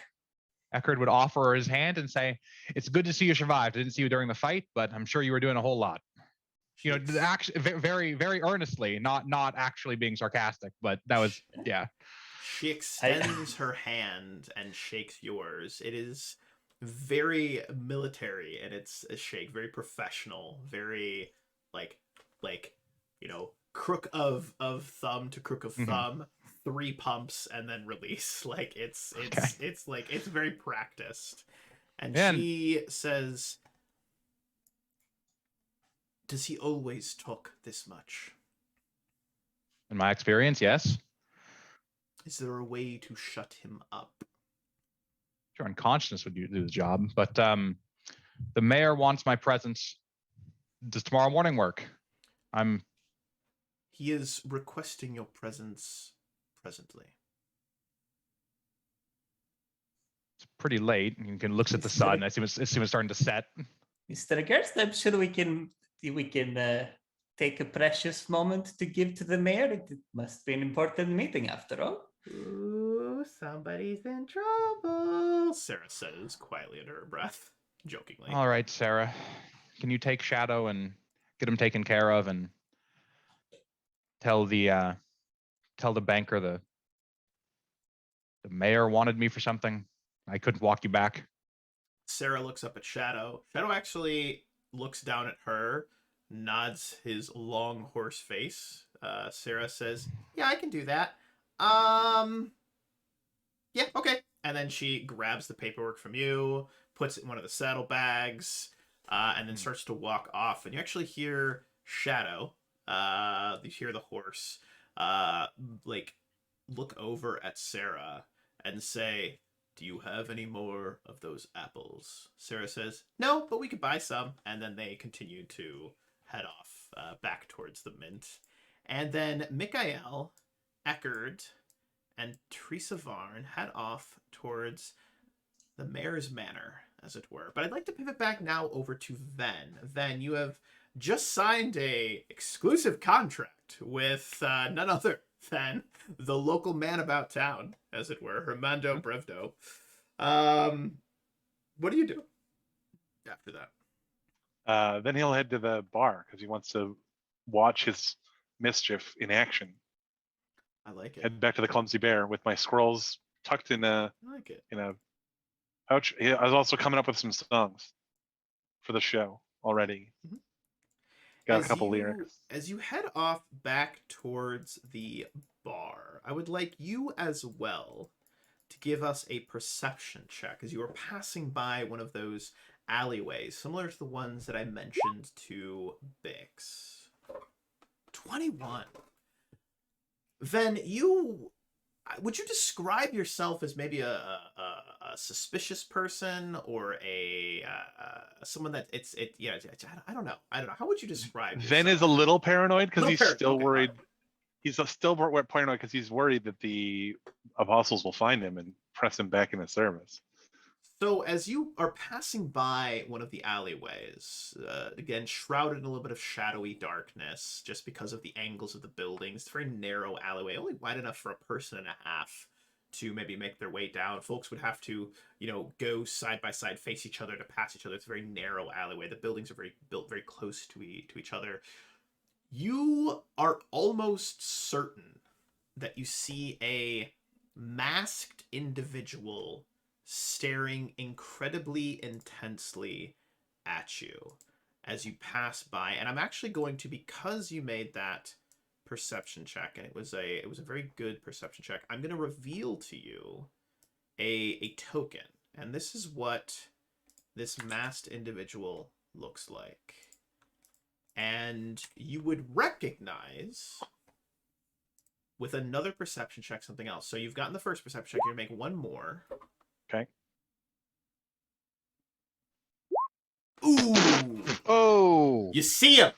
Eckhard would offer his hand and say, it's good to see you survived. I didn't see you during the fight, but I'm sure you were doing a whole lot. Actually, very, very earnestly, not actually being sarcastic, but that was, yeah. She extends her hand and shakes yours. It is very military in its shake, very professional, very like crook of thumb to crook of thumb, 3 pumps and then release. Like it's very practiced. And she says, does he always talk this much? In my experience, yes. Is there a way to shut him up? Sure, unconsciousness would do the job, but the mayor wants my presence. Does tomorrow morning work? He is requesting your presence presently. It's pretty late. You can look at the sun. I see it's starting to set. Mr. Gerst, I'm sure we can take a precious moment to give to the mayor. It must be an important meeting after all. Ooh, somebody's in trouble, Sarah says quietly under her breath, jokingly. All right, Sarah. Can you take Shadow and get him taken care of and tell the banker the mayor wanted me for something. I couldn't walk you back. Sarah looks up at Shadow. Shadow actually looks down at her, nods his long horse face. Sarah says, yeah, I can do that. Yeah, okay. And then she grabs the paperwork from you, puts it in one of the saddlebags, and then starts to walk off. And you actually hear Shadow, you hear the horse, look over at Sarah and say, do you have any more of those apples? Sarah says, no, but we could buy some. And then they continue to head off back towards the mint. And then Mikhael, Eckert, and Teresa Varn head off towards the mayor's manor, as it were. But I'd like to pivot back now over to Ven. Ven, you have just signed a exclusive contract with none other than the local man about town, as it were, Hermand Brevdo. What do you do after that? Then he'll head to the bar because he wants to watch his mischief in action. I like it. Head back to the Clumsy Bear with my scrolls tucked in a pouch. I was also coming up with some songs for the show already. Mm-hmm. Got a couple lyrics. As you head off back towards the bar, I would like you as well to give us a perception check as you are passing by one of those alleyways, similar to the ones that I mentioned to Bix. 21. Then would you describe yourself as maybe a suspicious person or a someone that I don't know. How would you describe yourself? Ven is a little paranoid because Little he's paranoid, still okay, worried. fine. He's still paranoid because he's worried that the apostles will find him and press him back into service. So as you are passing by one of the alleyways, again, shrouded in a little bit of shadowy darkness, just because of the angles of the buildings, it's a very narrow alleyway, only wide enough for a person and a half to maybe make their way down. Folks would have to, go side by side, face each other to pass each other. It's a very narrow alleyway. The buildings are built very close to each other. You are almost certain that you see a masked individual staring incredibly intensely at you as you pass by. And I'm actually going to, because you made that perception check, and it was a very good perception check, I'm going to reveal to you a token. And this is what this masked individual looks like. And you would recognize with another perception check something else. So you've gotten the first perception check. You're going to make one more. Okay. Ooh! Oh. You see him!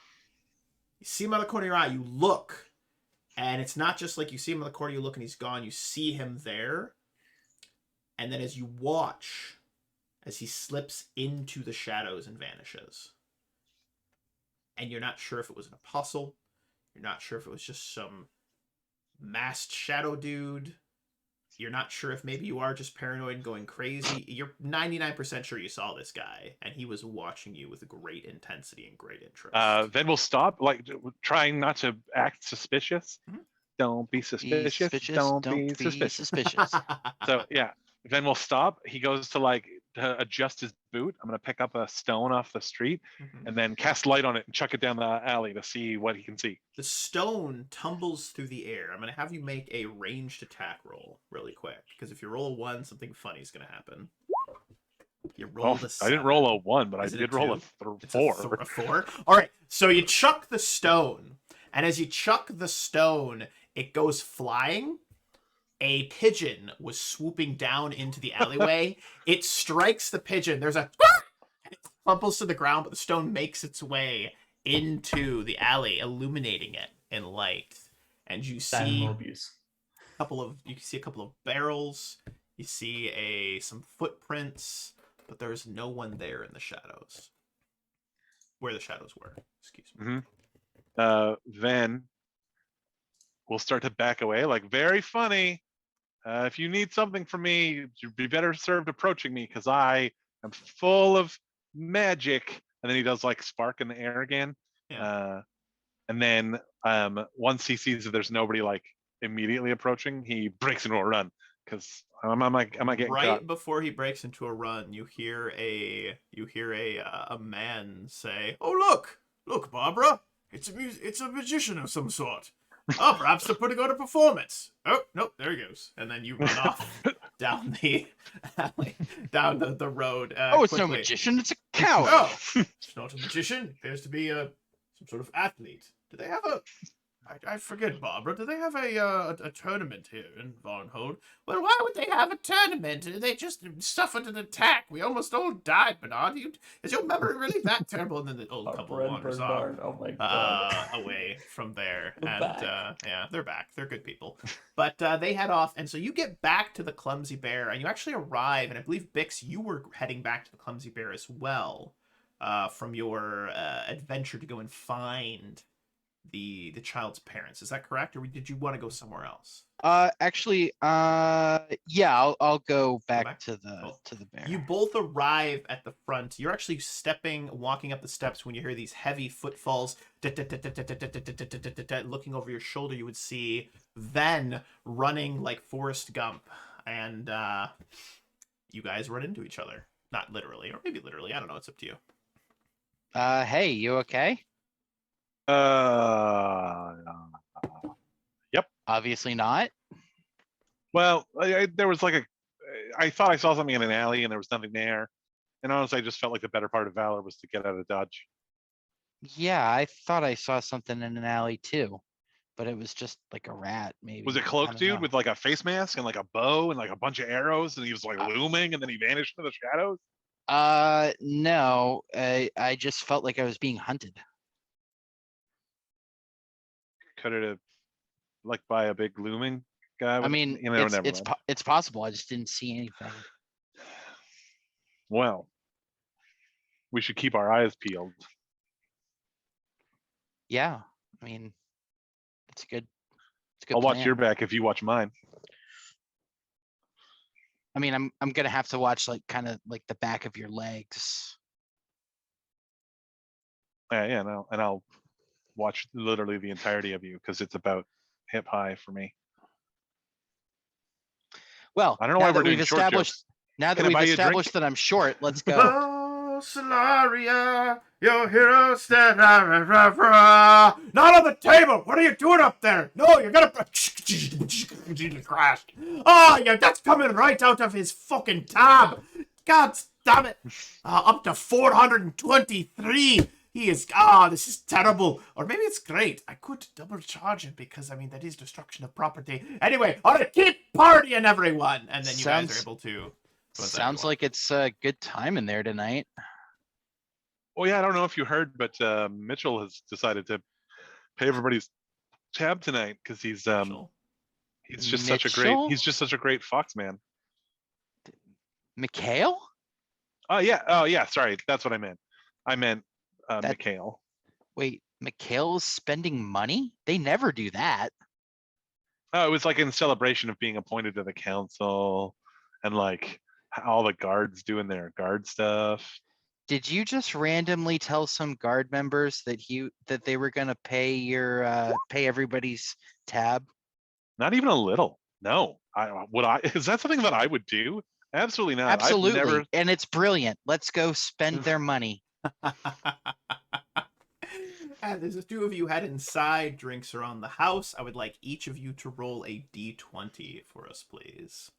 You see him out of the corner of your eye. You look. And it's not just like you see him in the corner, you look and he's gone. You see him there. And then as you watch, as he slips into the shadows and vanishes. And you're not sure if it was an apostle. You're not sure if it was just some masked shadow dude. You're not sure if maybe you are just paranoid and going crazy. You're 99% sure you saw this guy, and he was watching you with great intensity and great interest. Then we'll stop, trying not to act suspicious. Mhm. Don't be suspicious. Don't be suspicious. So yeah, then we'll stop. He goes to to adjust his boot. I'm gonna pick up a stone off the street and then cast light on it and chuck it down the alley to see what he can see. The stone tumbles through the air. I'm gonna have you make a ranged attack roll really quick, because if you roll a 1, something funny is gonna happen. You rolled a 7. I didn't roll a 1, but Is I it a did roll 2? a 4. A 4. All right. So you chuck the stone, and as you chuck the stone, it goes flying. A pigeon was swooping down into the alleyway. It strikes the pigeon. There's a and it crumbles to the ground, but the stone makes its way into the alley, illuminating it in light. And you see a couple of barrels. You see some footprints, but there's no one there in the shadows. Where the shadows were. Excuse me. Then we'll start to back away. Very funny. If you need something from me, you'd be better served approaching me because I am full of magic. And then he does spark in the air again. Yeah. And then once he sees that there's nobody immediately approaching, he breaks into a run because am I getting right caught? Before he breaks into a run, you hear a man say, "Oh look, Barbara, it's a magician of some sort. Oh, perhaps they're putting on a performance. Oh, nope, there he goes." And then you run off down the alley, down the road. Oh, it's quickly. no magician, it's a coward. Oh, it's not a magician. It appears to be some sort of athlete. Do they have I forget, Barbara. Do they have a tournament here in Varnhold? Well, why would they have a tournament? They just suffered an attack. We almost all died, Bernard. Is your memory really that terrible? And then the old couple wanders off away from there. They're back. They're good people. But they head off, and so you get back to the Clumsy Bear, and you actually arrive, and I believe, Bix, you were heading back to the Clumsy Bear as well from your adventure to go and find the child's parents. Is that correct, or did you want to go somewhere else? Actually, yeah, I'll go back to the bear. You both arrive at the front. You're actually walking up the steps when you hear these heavy footfalls. Looking over your shoulder, you would see Ven running like Forrest Gump, and you guys run into each other. Not literally, or maybe literally. I don't know. It's up to you. Hey, you okay? Yep. Obviously not. Well, there was a I thought I saw something in an alley and there was nothing there. And honestly, I just felt like the better part of valor was to get out of Dodge. Yeah, I thought I saw something in an alley too, but it was just like a rat, maybe. Was it I Cloak don't Dude know. with like a face mask and like a bow and like a bunch of arrows and he was like looming and then he vanished into the shadows? No, I just felt like I was being hunted. Could it have like by a big looming guy? I With, mean, you know, it's never it's mind. po- it's possible. I just didn't see anything. Well, we should keep our eyes peeled. Yeah, I mean, it's good. It's a good I'll watch plan. your back if you watch mine. I mean, I'm gonna have to watch like kind of like the back of your legs. Yeah, no, and I'll watch literally the entirety of you because it's about hip high for me. Well, I don't know now why that we're doing we've short established, jokes. now that Can I we've buy you a drink? established that I'm short, let's go. Oh, Solaria, your hero stand. Not on the table. What are you doing up there? No, you're gonna crash. Oh, yeah, that's coming right out of his fucking tab. God damn it. Up to 423. He is. This is terrible. Or maybe it's great. I could double charge him because, I mean, that is destruction of property. Anyway, all right, keep partying, everyone. And then you guys are able to. Sounds like it's a good time in there tonight. Well, yeah, I don't know if you heard, but Mitchell has decided to pay everybody's tab tonight because he's just such a great fox man. Mikhael? Oh yeah, sorry, that's what I meant. I meant Mikhael. Wait, Mikhael's spending money? They never do that. Oh, it was like in celebration of being appointed to the council and like all the guards doing their guard stuff. Did you just randomly tell some guard members that they were gonna pay everybody's tab? Not even a little. No. Is that something that I would do? Absolutely not. Absolutely. I've never... And it's brilliant. Let's go spend their money. And as the two of you head inside, drinks around the house, I would like each of you to roll a d20 for us, please.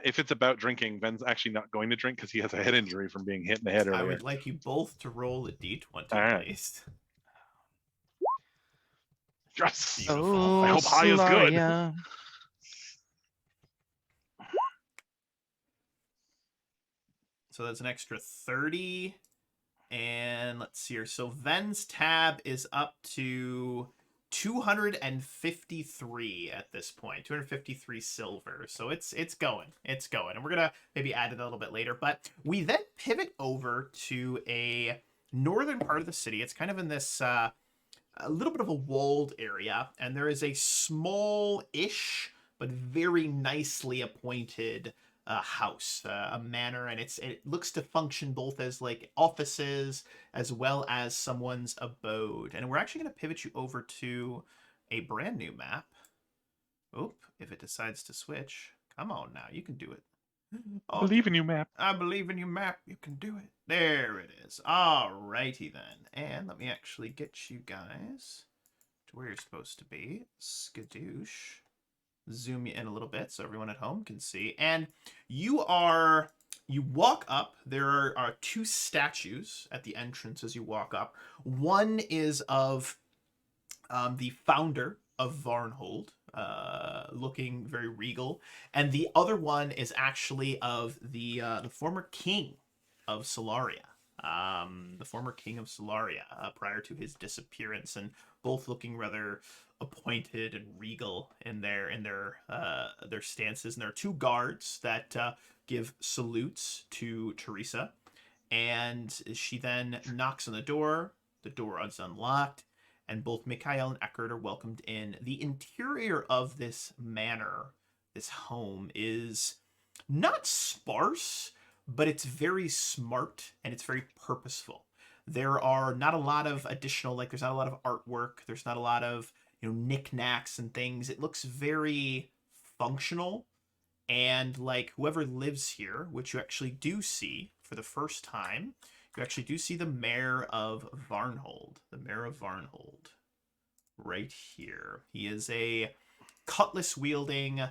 If it's about drinking, Ben's actually not going to drink because he has a head injury from being hit in the head earlier. I would like you both to roll a d20, right. please. Yes. Beautiful. Oh, I hope high is good. Solaria. So that's an extra 30. And let's see here. So Ven's tab is up to 253 at this point. 253 silver. So it's going. It's going. And we're going to maybe add it a little bit later. But we then pivot over to a northern part of the city. It's kind of in this a little bit of a walled area. And there is a small-ish but very nicely appointed house, a manor, and it looks to function both as like offices as well as someone's abode. And we're actually going to pivot you over to a brand new map. Oop, if it decides to switch. Come on now, you can do it. I believe in you, map. I believe in you, map. You can do it. There it is. Alrighty then. And let me actually get you guys to where you're supposed to be. Skadoosh. Zoom you in a little bit so everyone at home can see. And you walk up. There are two statues at the entrance as you walk up. One is of the founder of Varnhold, looking very regal. And the other one is actually of the former king of Solaria. The former king of Solaria prior to his disappearance, and both looking rather appointed and regal in their stances. And there are two guards that give salutes to Teresa, and she then knocks on the door. The door is unlocked, and both Mikhael and Eckert are welcomed in. The interior of this manor, this home, is not sparse, but it's very smart and it's very purposeful. There are not a lot of additional, like there's not a lot of artwork. There's not a lot of, knickknacks and things. It looks very functional, and like whoever lives here, which you actually do see for the first time, you actually do see the mayor of Varnhold, right here. He is a cutlass wielding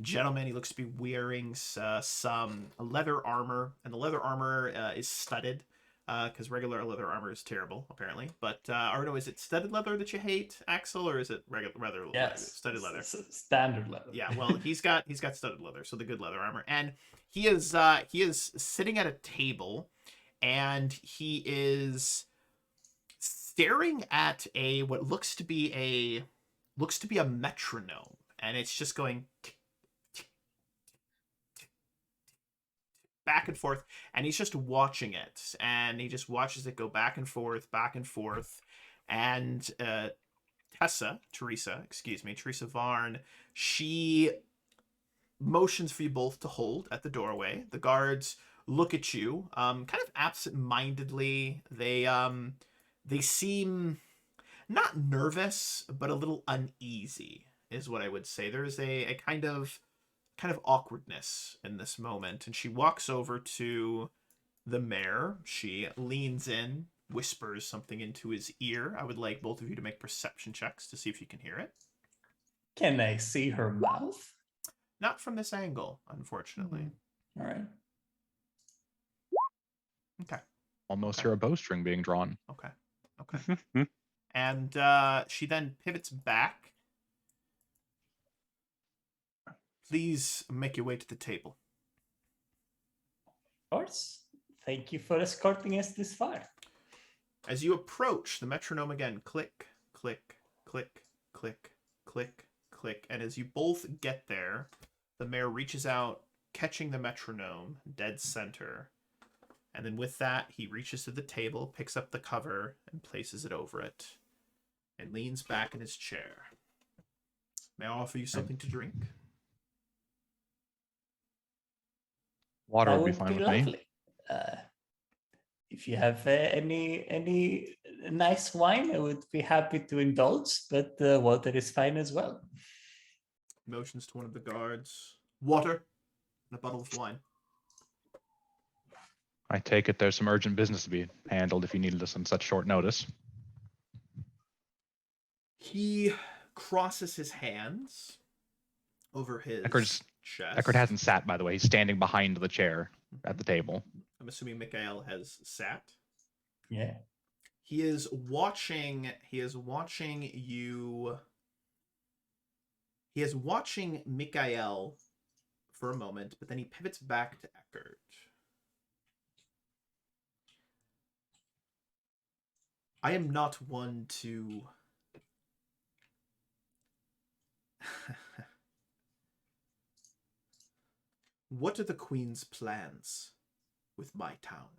gentleman. He looks to be wearing some leather armor, and the leather armor is studded, because regular leather armor is terrible, apparently. But or no, is it studded leather that you hate, Axel, or is it regular leather? Yes, Studded leather. Standard leather. Yeah, well, he's got studded leather, so the good leather armor, and he is sitting at a table, and he is staring at what looks to be a metronome, and it's just going tick, tick, tick, back and forth, and he's just watching it, and he just watches it go back and forth, and Teresa Varn, she motions for you both to hold at the doorway. The guards look at you, kind of absent-mindedly. They seem not nervous, but a little uneasy, is what I would say. There's a kind of awkwardness in this moment, and she walks over to the mayor. She leans in, whispers something into his ear. I would like both of you to make perception checks to see if you can hear it. Can I see her mouth? Not from this angle, unfortunately. All right. Okay. Almost Okay. hear a bowstring being drawn. Okay. And she then pivots back. Please make your way to the table. Of course. Thank you for escorting us this far. As you approach, the metronome again, click, click, click, click, click, click. And as you both get there, the mayor reaches out, catching the metronome dead center. And then with that, he reaches to the table, picks up the cover, and places it over it, and leans back in his chair. May I offer you something to drink? Water That would be fine with me. lovely. If you have any nice wine, I would be happy to indulge, but water is fine as well. Motions to one of the guards. Water and a bottle of wine. I take it there's some urgent business to be handled if you needed us on such short notice. He crosses his hands over his Eckerd's- chest. Eckerd hasn't sat, by the way. He's standing behind the chair at the table. I'm assuming Mikhael has sat. Yeah. He is watching you. He is watching Mikhael for a moment, but then he pivots back to Eckerd. I am not one to What are the Queen's plans with my town?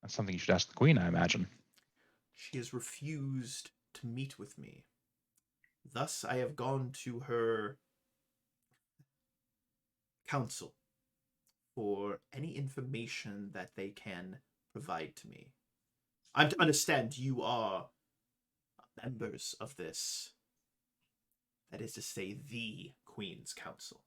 That's something you should ask the Queen, I imagine. She has refused to meet with me. Thus, I have gone to her council for any information that they can provide to me. I understand you are members of this, that is to say, the Queen's Council.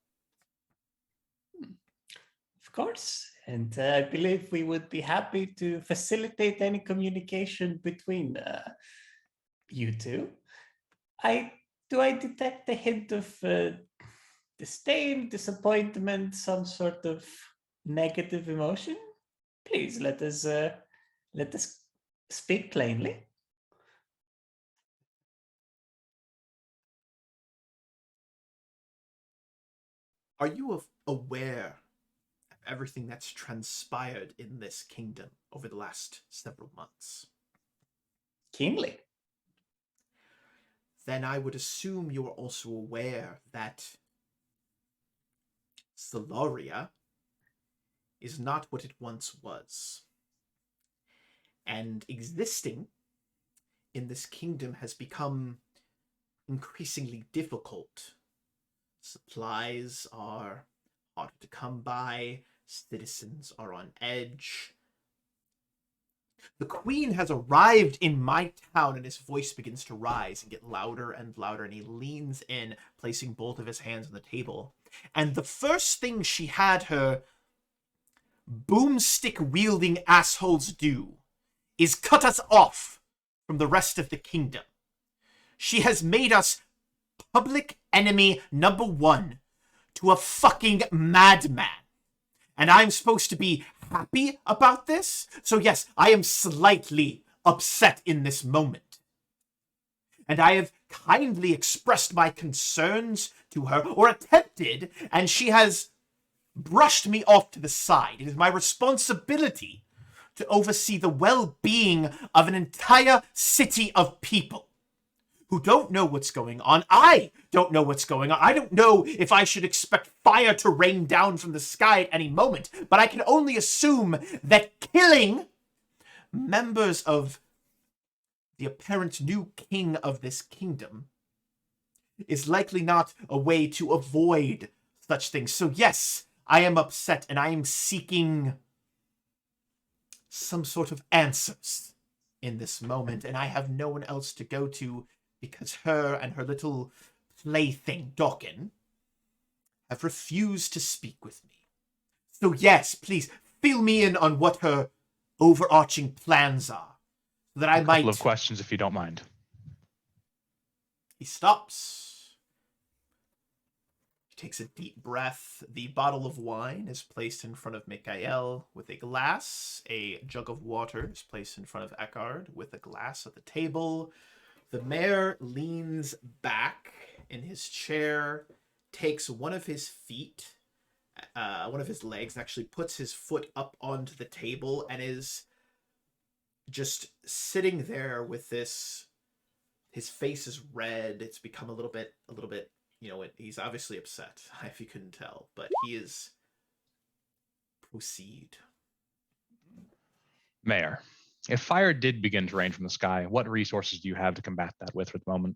Of course. And I believe we would be happy to facilitate any communication between you two. Do I detect a hint of disdain, disappointment, some sort of negative emotion? Please let us speak plainly. Are you aware of everything that's transpired in this kingdom over the last several months? Keenly. Then I would assume you are also aware that Solaria is not what it once was. And existing in this kingdom has become increasingly difficult. Supplies are harder to come by, citizens are on edge. The Queen has arrived in my town, and his voice begins to rise and get louder and louder, and he leans in, placing both of his hands on the table. And the first thing she had her boomstick-wielding assholes do is cut us off from the rest of the kingdom. She has made us public enemy number 1 to a fucking madman. And I'm supposed to be happy about this? So yes, I am slightly upset in this moment. And I have kindly expressed my concerns to her, or attempted, and she has brushed me off to the side. It is my responsibility to oversee the well-being of an entire city of people who don't know what's going on. I don't know what's going on. I don't know if I should expect fire to rain down from the sky at any moment, but I can only assume that killing members of the apparent new king of this kingdom is likely not a way to avoid such things. So yes, I am upset and I am seeking some sort of answers in this moment, and I have no one else to go to because her and her little plaything, Dawkin, have refused to speak with me. So yes, please, fill me in on what her overarching plans are, so that I might... A couple of questions, if you don't mind. He stops. He takes a deep breath. The bottle of wine is placed in front of Mikhael with a glass. A jug of water is placed in front of Eckhard with a glass at the table. The mayor leans back in his chair, takes one of his feet, one of his legs, actually puts his foot up onto the table and is just sitting there with this. His face is red. It's become a little bit, you know, he's obviously upset, if you couldn't tell, but he is... Proceed. Mayor, if fire did begin to rain from the sky, what resources do you have to combat that with at the moment?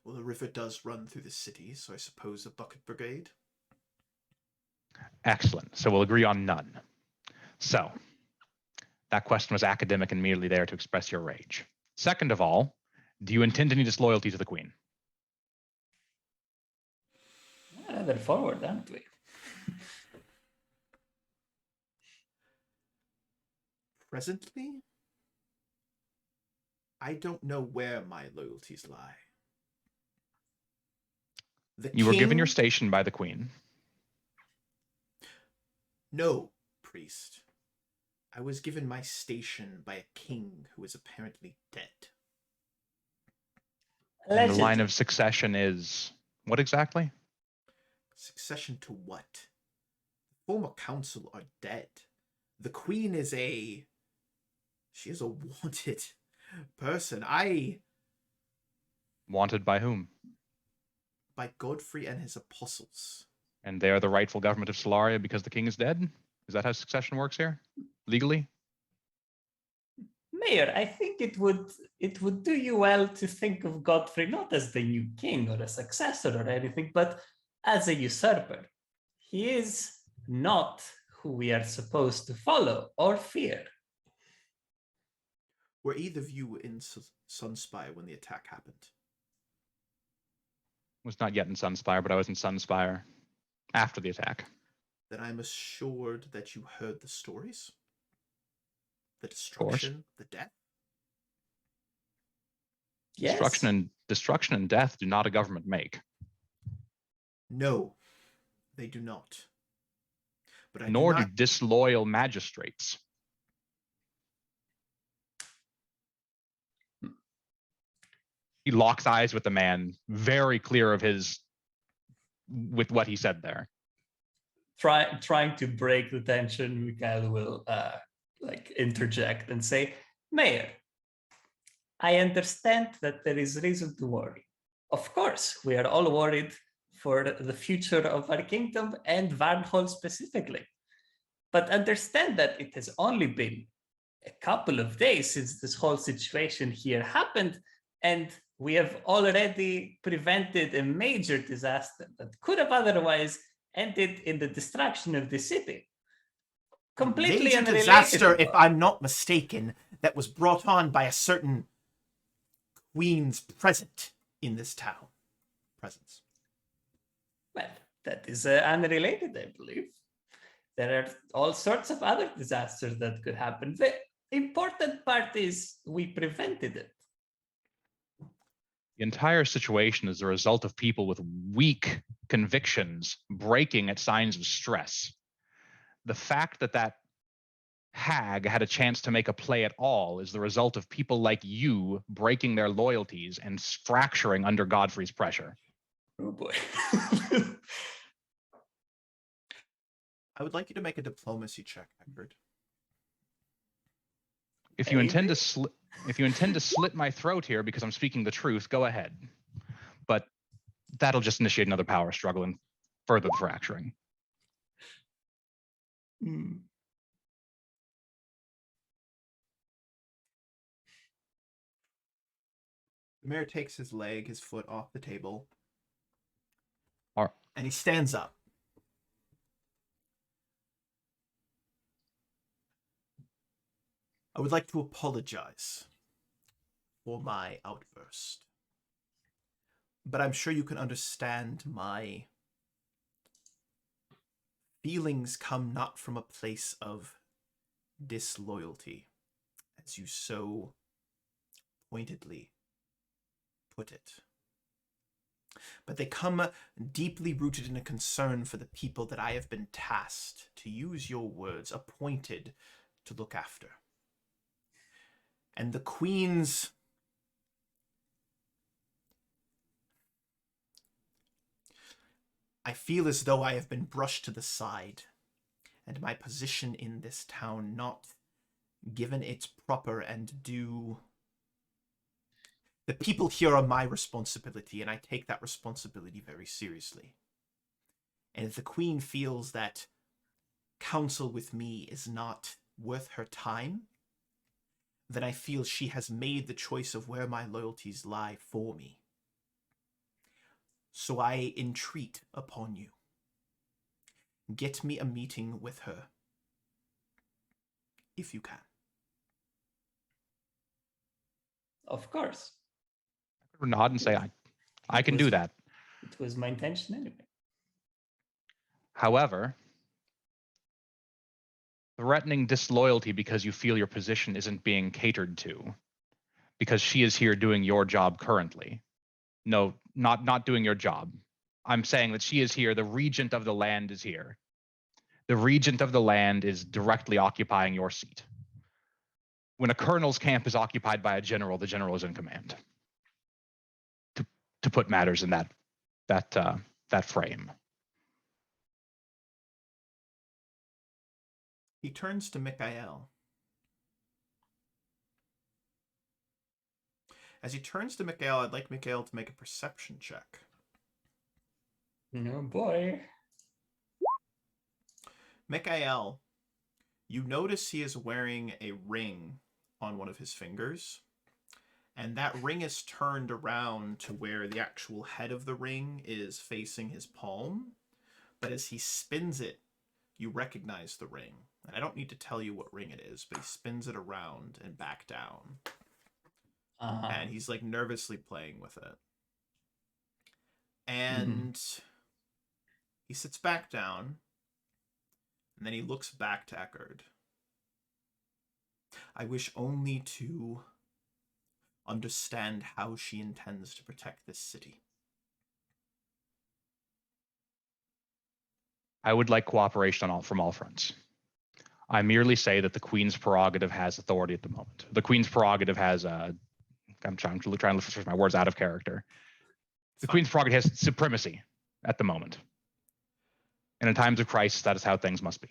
Well, the river does run through the city, so I suppose a bucket brigade. Excellent. So we'll agree on none. So, that question was academic and merely there to express your rage. Second of all, do you intend any disloyalty to the Queen? They're forward, aren't we? Presently, I don't know where my loyalties lie. You were given your station by the Queen. No, priest. I was given my station by a king who is apparently dead. And the line of succession is what exactly? Succession to what? The former council are dead. The queen is she is a wanted person. Wanted by whom? By Godfrey and his apostles. And they are the rightful government of Solaria because the king is dead? Is that how succession works here? Legally? Mayor, I think it would do you well to think of Godfrey not as the new king or a successor or anything, but as a usurper. He is not who we are supposed to follow or fear. Were either of you in Sunspire when the attack happened? Was not yet in Sunspire, but I was in Sunspire after the attack. Then I'm assured that you heard the stories? The destruction, the death? Yes. Destruction and death do not a government make. No, they do not. But Nor do disloyal magistrates. He locks eyes with the man, very clear of with what he said there. Trying to break the tension, Mikhael will interject and say, Mayor, I understand that there is reason to worry. Of course, we are all worried for the future of our kingdom and Varnhold specifically. But understand that it has only been a couple of days since this whole situation here happened, and we have already prevented a major disaster that could have otherwise ended in the destruction of the city. Completely major unrelated. Disaster, if I'm not mistaken, that was brought on by a certain queen's presence in this town. Presence. Well, that is unrelated, I believe. There are all sorts of other disasters that could happen. The important part is we prevented it. The entire situation is the result of people with weak convictions breaking at signs of stress. The fact that that hag had a chance to make a play at all is the result of people like you breaking their loyalties and fracturing under Godfrey's pressure. Oh boy. I would like you to make a diplomacy check, Eckard. If you intend to slit my throat here because I'm speaking the truth, go ahead. But that'll just initiate another power struggle and further the fracturing. Hmm. The mayor takes his foot off the table, Or and he stands up. I would like to apologize for my outburst. But I'm sure you can understand my feelings come not from a place of disloyalty, as you so pointedly put it. But they come deeply rooted in a concern for the people that I have been tasked, to use your words, appointed to look after. And the Queen's I feel as though I have been brushed to the side, and my position in this town not given its proper and due. The people here are my responsibility, and I take that responsibility very seriously. And if the Queen feels that counsel with me is not worth her time, then I feel she has made the choice of where my loyalties lie for me. So I entreat upon you. Get me a meeting with her, if you can. Of course. nod and say, I can do that. It was my intention anyway. However, threatening disloyalty because you feel your position isn't being catered to, because she is here doing your job currently. No, not doing your job. I'm saying that she is here. The regent of the land is here. The regent of the land is directly occupying your seat. When a colonel's camp is occupied by a general, the general is in command. To put matters in that frame. He turns to Mikhael. As he turns to Mikhael, I'd like Mikhael to make a perception check. Oh boy. Mikhael, you notice he is wearing a ring on one of his fingers, and that ring is turned around to where the actual head of the ring is facing his palm, but as he spins it, you recognize the ring. And I don't need to tell you what ring it is, but he spins it around and back down. And he's like nervously playing with it. And he sits back down, and then he looks back to Eckard. I wish only to understand how she intends to protect this city. I would like cooperation from all fronts. I merely say that the Queen's prerogative has authority at the moment. The Queen's prerogative has I'm trying to switch my words out of character. The Queen's prerogative has supremacy at the moment. And in times of crisis, that is how things must be.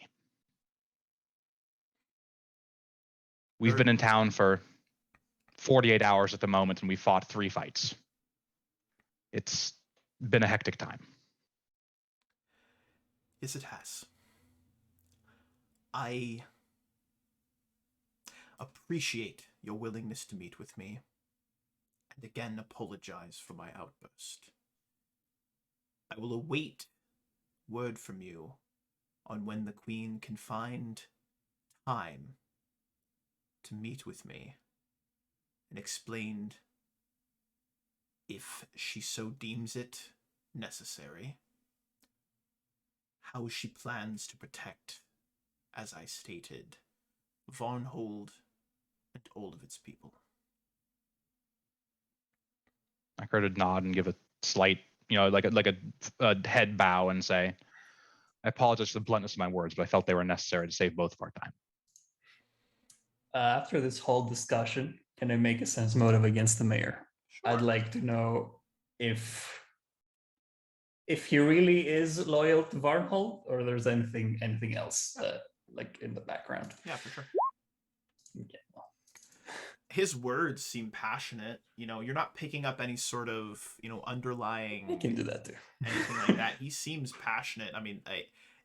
We've been in town for 48 hours at the moment, and we fought 3 fights. It's been a hectic time. Yes, it has. I appreciate your willingness to meet with me, and again apologize for my outburst. I will await word from you on when the Queen can find time to meet with me and explain, if she so deems it necessary, how she plans to protect, as I stated, Varnhold and all of its people. Eckert would nod and give a slight, like a head bow and say, I apologize for the bluntness of my words, but I felt they were necessary to save both of our time. After this whole discussion, can I make a sense motive against the mayor? Sure. I'd like to know if he really is loyal to Varnhold, or there's anything else like in the background. Yeah, for sure. Okay, well, His words seem passionate. You're not picking up any sort of, underlying I can do that too. anything like that. He seems passionate. I mean,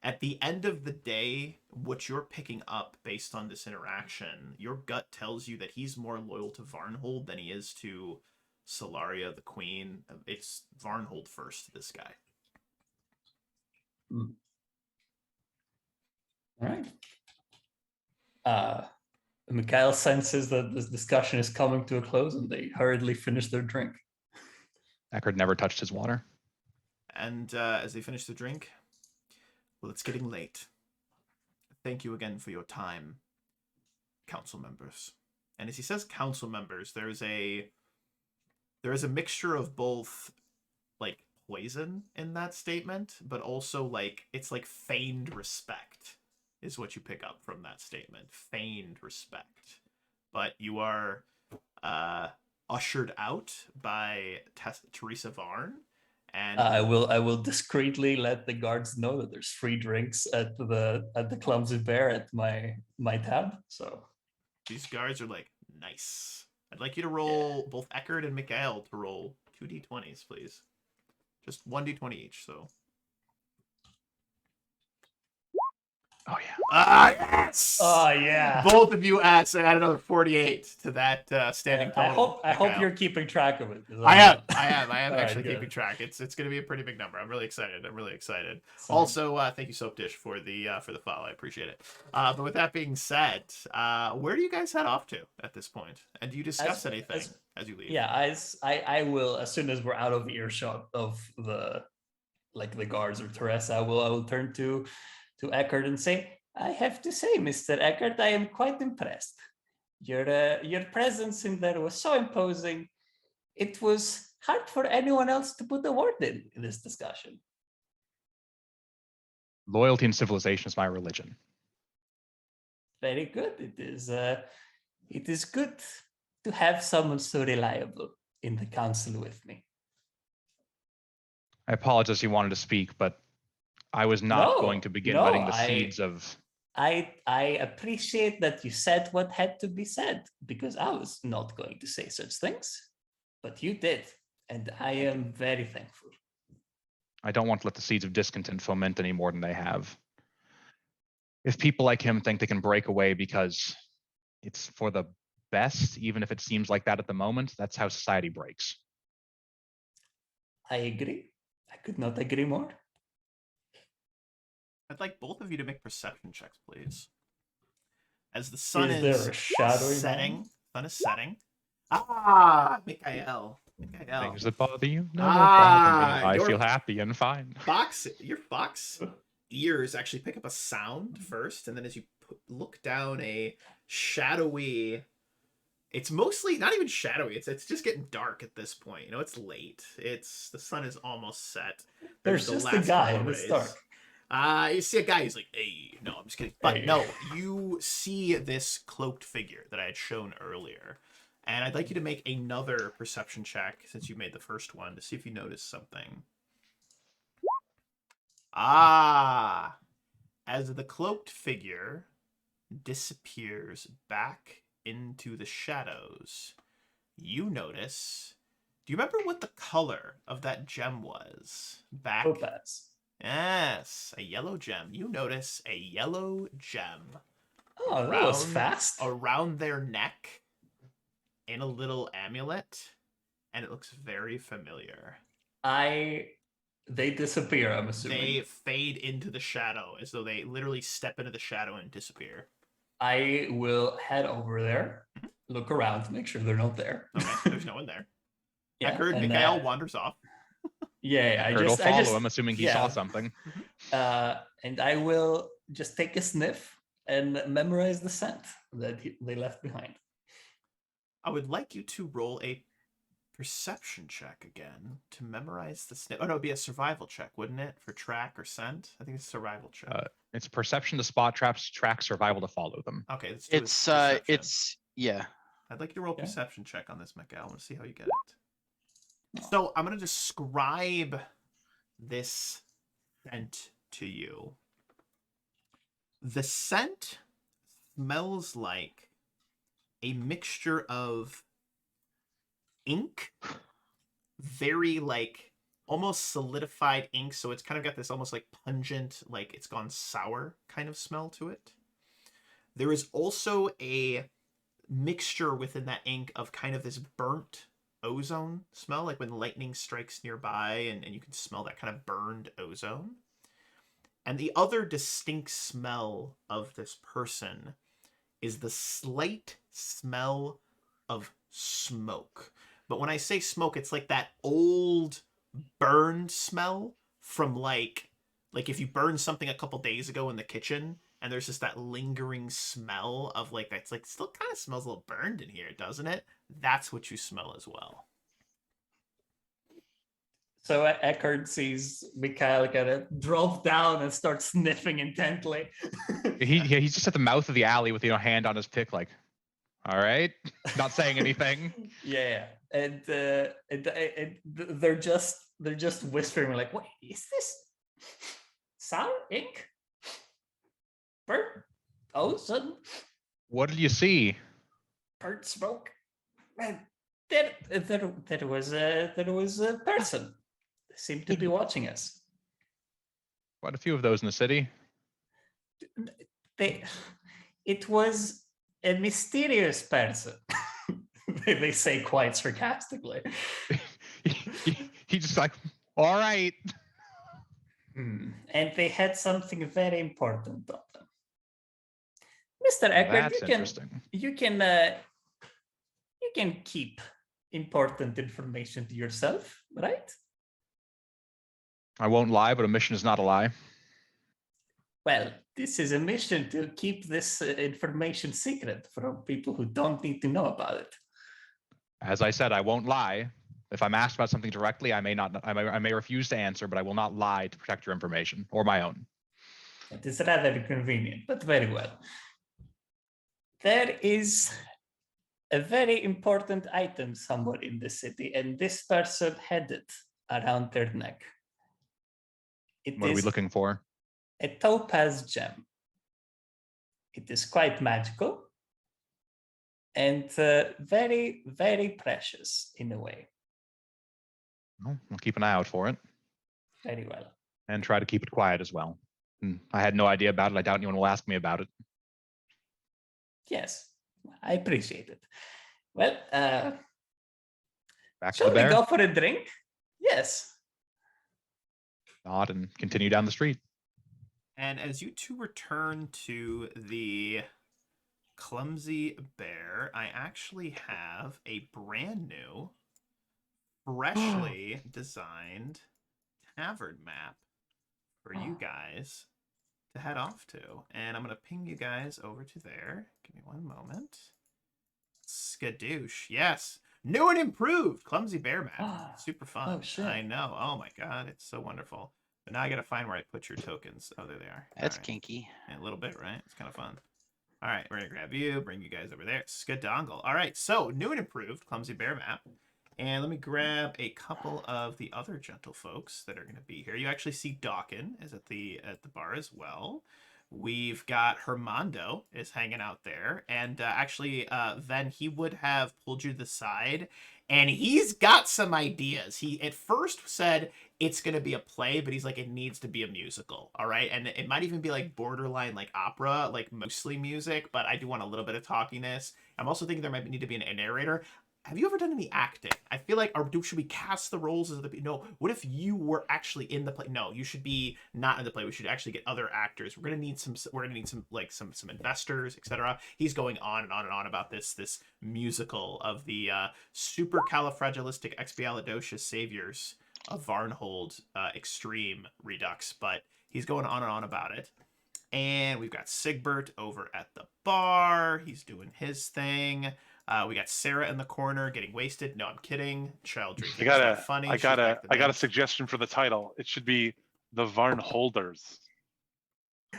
at the end of the day, what you're picking up based on this interaction, your gut tells you that he's more loyal to Varnhold than he is to Solaria, the queen. It's Varnhold first, this guy. All right. Mikhael senses that this discussion is coming to a close, and they hurriedly finish their drink. Eckert never touched his water. And as they finish the drink, well, it's getting late. Thank you again for your time, council members. And as he says council members, there is a mixture of both like poison in that statement, but also like it's like feigned respect is what you pick up from that statement. Feigned respect. But you are ushered out by Teresa Varn. And I will discreetly let the guards know that there's free drinks at the Clumsy Bear at my tab. So these guards are like, nice. I'd like you to roll both Eckert and Mikhael to roll 2d20s, please. Just 1d20 each, so. Oh, yeah. Yes! oh yeah. Both of you add another 48 to that standing total. I hope Mikhael. you're keeping track of it. 'cause I am All right, actually good. keeping track. It's going to be a pretty big number. I'm really excited. Sounds- Also, thank you, Soap Dish, for the follow. I appreciate it. But with that being said, where do you guys head off to at this point? And do you discuss anything as you leave? Yeah, I will, as soon as we're out of earshot of the guards or Teresa, I will turn to Eckert and say, I have to say, Mr. Eckert, I am quite impressed. Your presence in there was so imposing. It was hard for anyone else to put a word in this discussion. Loyalty and civilization is my religion. Very good. It is good to have someone so reliable in the council with me. I apologize you wanted to speak, but I was not going to begin letting the seeds of... I appreciate that you said what had to be said, because I was not going to say such things, but you did, and I am very thankful. I don't want to let the seeds of discontent foment any more than they have. If people like him think they can break away because it's for the best, even if it seems like that at the moment, that's how society breaks. I agree. I could not agree more. I'd like both of you to make perception checks, please. As the sun Is there is a shadowy setting. moment? Sun is setting. Mikhael. Things that bother you? No, Ah, I your- feel happy and fine. Your fox ears actually pick up a sound first, and then as you look down a shadowy... It's mostly not even shadowy. It's just getting dark at this point. It's late. The sun is almost set. There's the just a last guy couple in the rays. dark. You see a guy who's like, hey, no, I'm just kidding. But Hey. no, you see this cloaked figure that I had shown earlier. And I'd like you to make another perception check since you made the first one to see if you notice something. As the cloaked figure disappears back into the shadows, you notice... Do you remember what the color of that gem was? Back... Topaz. Yes, a yellow gem. You notice a yellow gem Oh, that was fast. around their neck in a little amulet, and it looks very familiar. They disappear, I'm assuming. They fade into the shadow as though they literally step into the shadow and disappear. I will head over there, look around to make sure they're not there. Okay, there's no one there. Yeah, Eckert, and, Mikhael wanders off. Yeah, Eckert will follow him, assuming he saw something. And I will just take a sniff and memorize the scent that they left behind. I would like you to roll a perception check again to memorize the snake. Oh no, it'd be a survival check, wouldn't it? For track or scent? I think it's a survival check. It's perception to spot traps, track, survival to follow them. Okay, let's do It's yeah. I'd like you to roll a Yeah. perception check on this, Mikhael. I want to see how you get it. So I'm going to describe this scent to you. The scent smells like a mixture of ink, very like almost solidified ink. So it's kind of got this almost like pungent, like it's gone sour kind of smell to it. There is also a mixture within that ink of kind of this burnt ozone smell, like when lightning strikes nearby and you can smell that kind of burned ozone. And the other distinct smell of this person is the slight smell of smoke. But when I say smoke, it's like that old burned smell from like if you burned something a couple days ago in the kitchen and there's just that lingering smell of like, that's like still kind of smells a little burned in here, doesn't it? That's what you smell as well. So Eckhart sees Mikhael kind of drop down and start sniffing intently. He's just at the mouth of the alley with hand on his pick, like, all right, not saying anything. Yeah, and they're just whispering like, "What is this? Sour ink? Burnt ozone? What did you see? Burnt smoke? And there was a person. They seemed to be watching us. Quite a few of those in the city. It was a mysterious person." They say quite sarcastically. He just like, all right. And they had something very important on them. Mr. Eckert, That's you can keep important information to yourself, right? I won't lie, but a mission is not a lie. Well, this is a mission to keep this information secret from people who don't need to know about it. As I said, I won't lie. If I'm asked about something directly, I may refuse to answer, but I will not lie to protect your information or my own. It is rather convenient, but very well. There is a very important item somewhere in the city, and this person had it around their neck. What are we looking for? A Topaz Gem. It is quite magical and very, very precious in a way. Well, we'll keep an eye out for it. Very well. And try to keep it quiet as well. I had no idea about it. I doubt anyone will ask me about it. Yes, I appreciate it. Well, Back to shall the we bear? go for a drink? Yes. Nod and continue down the street. And as you two return to the Clumsy Bear, I actually have a brand new, freshly designed tavern map for you guys to head off to. And I'm going to ping you guys over to there. Give me one moment. Skadoosh. Yes. New and improved Clumsy Bear map. Super fun. Oh, shit. I know. Oh my god. It's so wonderful. But now I got to find where I put your tokens. Oh, there they are. That's All right. kinky. Yeah, a little bit, right? It's kind of fun. All right, we're going to grab you, bring you guys over there. Skadongle. All right, so new and improved Clumsy Bear map. And let me grab a couple of the other gentle folks that are going to be here. You actually see Dawkin is at the bar as well. We've got Hermando is hanging out there. And actually, then he would have pulled you to the side. And he's got some ideas. He at first said it's going to be a play, but he's like, it needs to be a musical. All right. And it might even be like borderline like opera, like mostly music. But I do want a little bit of talkiness. I'm also thinking there might need to be a narrator. Have you ever done any acting? I feel like, should we cast the roles as the, no, what if you were actually in the play? No, you should be not in the play. We should actually get other actors. We're going to need some like some investors, etc. He's going on and on and on about this musical of the supercalifragilisticexpialidocious saviors of Varnhold Extreme Redux, but he's going on and on about it. And we've got Sigbert over at the bar. He's doing his thing. We got Sarah in the corner getting wasted. No, I'm kidding. Child drinking I is got not funny. I She's got back to the I got a bench. suggestion for the title. It should be the Varnholders.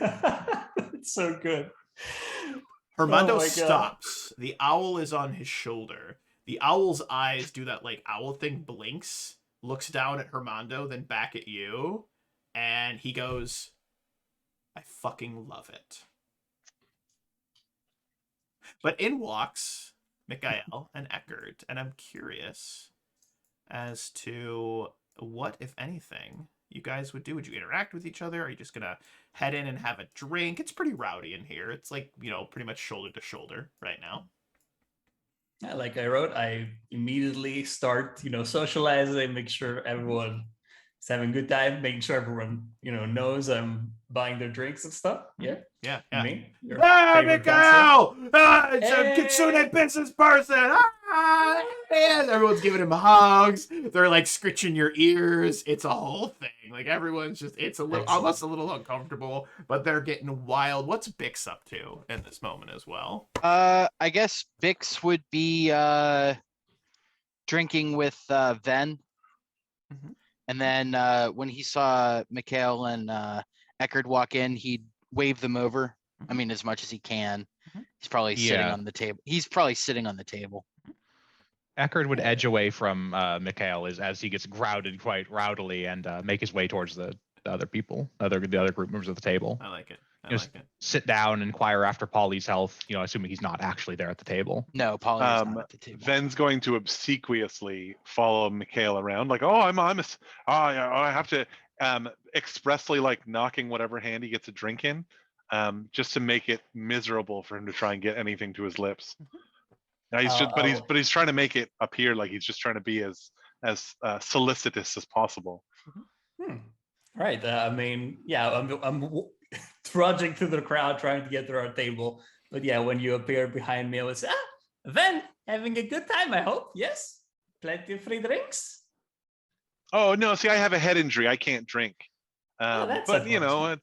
It's so good. Hermando Oh my God. stops. The owl is on his shoulder. The owl's eyes do that like owl thing, blinks, looks down at Hermando, then back at you, and he goes, I fucking love it. But in walks Mikhael and Eckert, and I'm curious as to what, if anything, you guys would do. Would you interact with each other? Are you just gonna head in and have a drink? It's pretty rowdy in here. It's like, pretty much shoulder to shoulder right now. Yeah, like I wrote, I immediately start, socializing, make sure everyone is having a good time, making sure everyone, knows I'm buying their drinks and stuff. Yeah. Yeah. Me? Your Ah, favorite gunslinger? Mikhael! It's a Hey! Kitsune business person! Ah! And everyone's giving him hugs. They're like scritching your ears. It's a whole thing. Like everyone's just, it's a little, Excellent. almost a little uncomfortable, but they're getting wild. What's Bix up to in this moment as well? I guess Bix would be drinking with Ven. Mhm. And then when he saw Mikhael and Eckerd walk in, he'd wave them over. I mean, as much as he can. Mhm. He's probably sitting Yeah. on the table. He's probably sitting on the table. Eckerd would edge away from Mikhael as he gets crowded quite rowdily and make his way towards the other people, the other group members of the table. I like it. I Just like it. sit down, inquire after Polly's health, assuming he's not actually there at the table. No, Polly is not at the table. Ven's going to obsequiously follow Mikhael around, like, oh, I have to expressly like knocking whatever hand he gets a drink in, just to make it miserable for him to try and get anything to his lips. Now but he's trying to make it appear like he's just trying to be as solicitous as possible. Right. I mean, yeah, I'm trudging through the crowd trying to get to our table. But yeah, when you appear behind me, I was, Ven, having a good time, I hope. Yes. Plenty of free drinks. Oh no, see, I have a head injury. I can't drink. That's But unfortunate.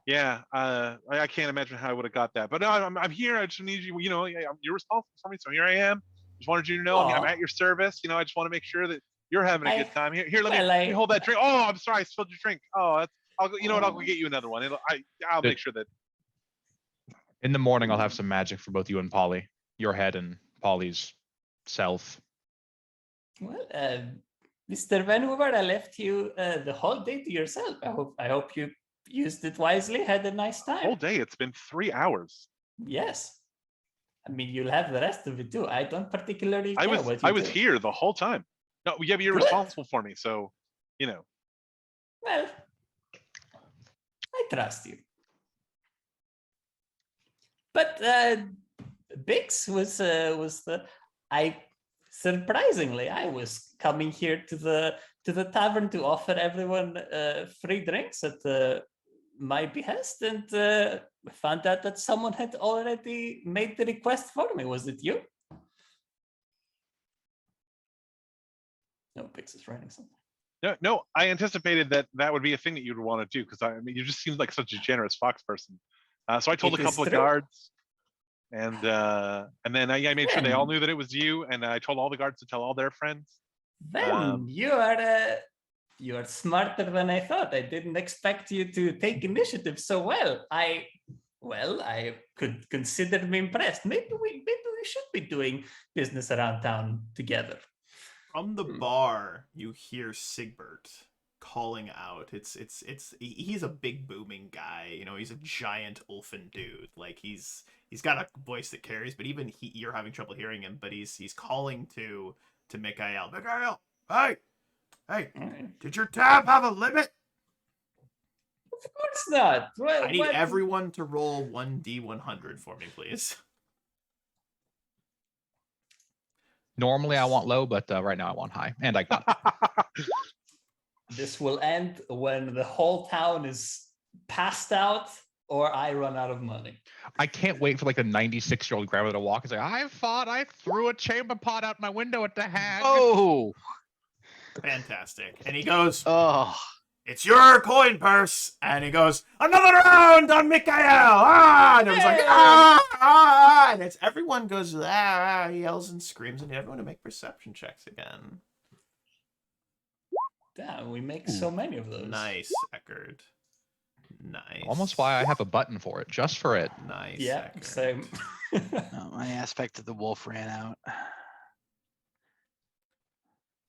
I can't imagine how I would have got that. But no, I'm here. I just need you. You're responsible for me, so here I am. Just wanted you to know. I'm Aw. at your service. I just want to make sure that you're having a good time. Here, let well, me hold that drink. Oh, I'm sorry, I spilled your drink. Oh, I'll go. You know what? I'll go Oh. get you another one. I'll Good. make sure that. In the morning, I'll have some magic for both you and Polly, your head and Polly's self. Well, Mr. Vancouver, I left you the whole day to yourself. I hope you used it wisely, had a nice time. Whole day. It's been 3 hours. Yes. I mean, you'll have the rest of it too. I don't particularly care what you I was do. here the whole time. No, yeah, but you're Good. responsible for me, so Well, I trust you. But Bix was surprisingly, I was coming here to the tavern to offer everyone free drinks at my behest, and found out that someone had already made the request for me. Was it you? No, Bix is writing something. no. I anticipated that would be a thing that you'd want to do because I mean, you just seemed like such a generous fox person. So I told It a is couple of true. guards, and then I made sure they all knew that it was you, and I told all the guards to tell all their friends. Then you are smarter than I thought. I didn't expect you to take initiative so well. I could consider me impressed. Maybe we should be doing business around town together. From the bar, you hear Sigbert calling out. He's a big booming guy. He's a giant Ulfin dude. Like he's got a voice that carries, but even you're having trouble hearing him. But he's calling to Mikhael. Mikhael, hey, did your tab have a limit? Of course not. Well, I need everyone to roll 1d100 for me, please. Normally, I want low, but right now I want high, and I got it. This will end when the whole town is passed out or I run out of money. I can't wait for like a 96-year-old grandmother to walk and say, I threw a chamber pot out my window at the hag. Oh, Fantastic. And he goes, oh, it's your coin purse. And he goes, another round on Mikhael. Ah! And everyone's like, ah! And it's everyone goes, ah! He yells and screams, and everyone to make perception checks again. Damn, we make so many of those. Nice, Eckerd. Nice. Almost why I have a button for it, just for it. Nice. Yeah, Eckerd. same. Oh, my aspect of the wolf ran out.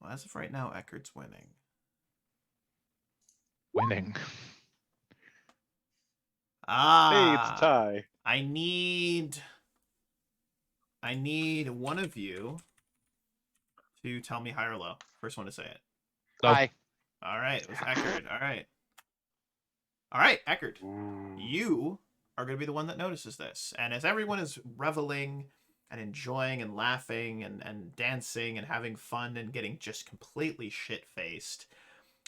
Well, as of right now, Eckerd's winning. Winning. Hey, Ah, it's a tie. I need one of you to tell me high or low. First one to say it. So- Hi. All right, it was Eckerd. All right. All right, Eckerd. You are going to be the one that notices this. And as everyone is reveling and enjoying and laughing and dancing and having fun and getting just completely shit-faced,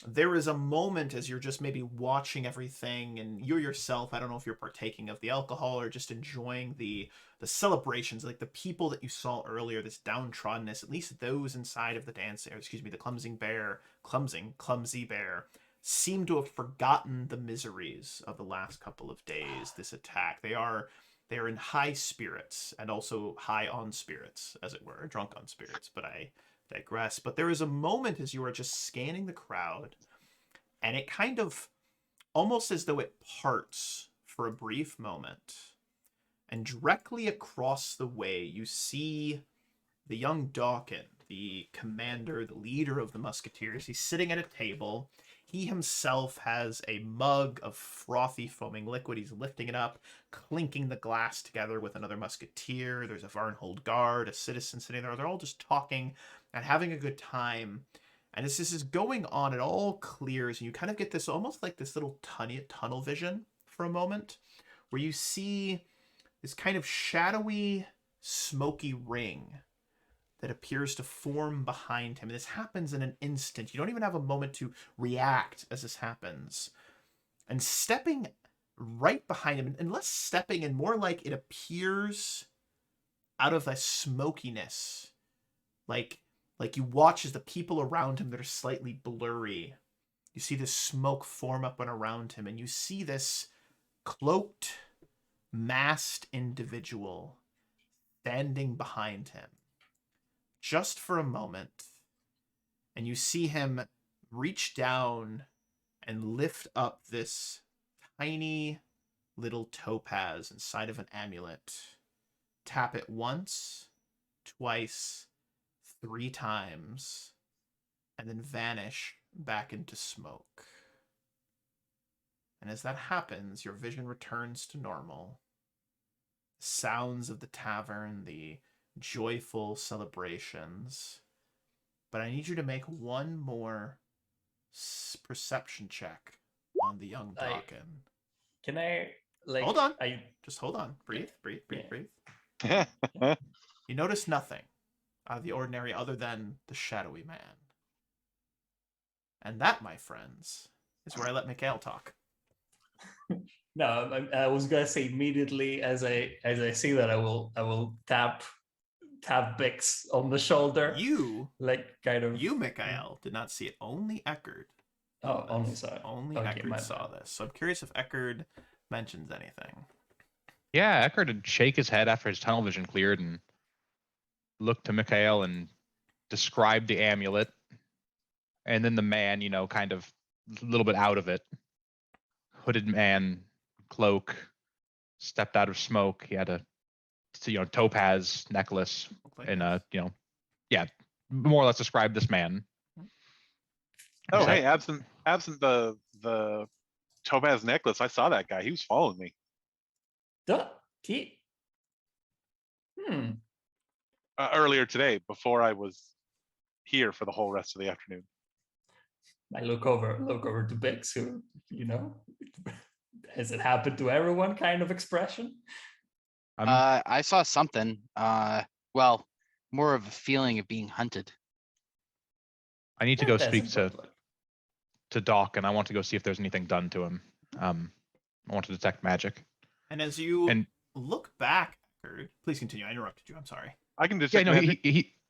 there is a moment as you're just maybe watching everything and you yourself, I don't know if you're partaking of the alcohol or just enjoying the celebrations, like the people that you saw earlier, this downtroddenness, at least those inside of the the Clumsy Bear, seem to have forgotten the miseries of the last couple of days, this attack. They are in high spirits and also high on spirits, as it were, drunk on spirits, but I digress. But there is a moment as you are just scanning the crowd, and it kind of almost as though it parts for a brief moment, and directly across the way you see the young Dawkin, the commander, the leader of the Musketeers. He's sitting at a table. He himself has a mug of frothy foaming liquid. He's lifting it up, clinking the glass together with another Musketeer. There's a Varnhold Guard, a citizen sitting there. They're all just talking and having a good time. And as this is going on, it all clears, and you kind of get this almost like this little tunnel vision for a moment, where you see this kind of shadowy, smoky ring that appears to form behind him. And this happens in an instant. You don't even have a moment to react as this happens. And stepping right behind him, and less stepping and more like it appears out of a smokiness, like you watch as the people around him that are slightly blurry, you see this smoke form up and around him, and you see this cloaked, masked individual standing behind him just for a moment, and you see him reach down and lift up this tiny little topaz inside of an amulet, tap it once, twice, 3 times, and then vanish back into smoke. And as that happens, your vision returns to normal. The sounds of the tavern, the joyful celebrations. But I need you to make one more perception check on the young Dawkin. Can I, like... Hold on. Just hold on. Breathe. You notice nothing out of the ordinary other than the shadowy man. And that, my friends, is where I let Mikhael talk. No, I was gonna say immediately as I see that I will tap Bix on the shoulder. You, Mikhael, did not see it. Only Eckerd. Oh, only saw it. Only Okay, Eckerd my saw bad. this. So I'm curious if Eckerd mentions anything. Yeah, Eckerd would shake his head after his tunnel vision cleared and look to Mikhael and describe the amulet. And then the man, kind of a little bit out of it. Hooded man, cloak, stepped out of smoke. He had a topaz necklace and more or less describe this man. Oh, Okay. hey, absent the topaz necklace, I saw that guy. He was following me earlier today before I was here for the whole rest of the afternoon. I look over to Bix, who, has it happened to everyone kind of expression? I saw something. Well, more of a feeling of being hunted. I need to go That speak doesn't look like- to Doc, and I want to go see if there's anything done to him. I want to detect magic. And as you look back, Eckerd, please continue. I interrupted you. I'm sorry. I can Yeah, detect no, magic.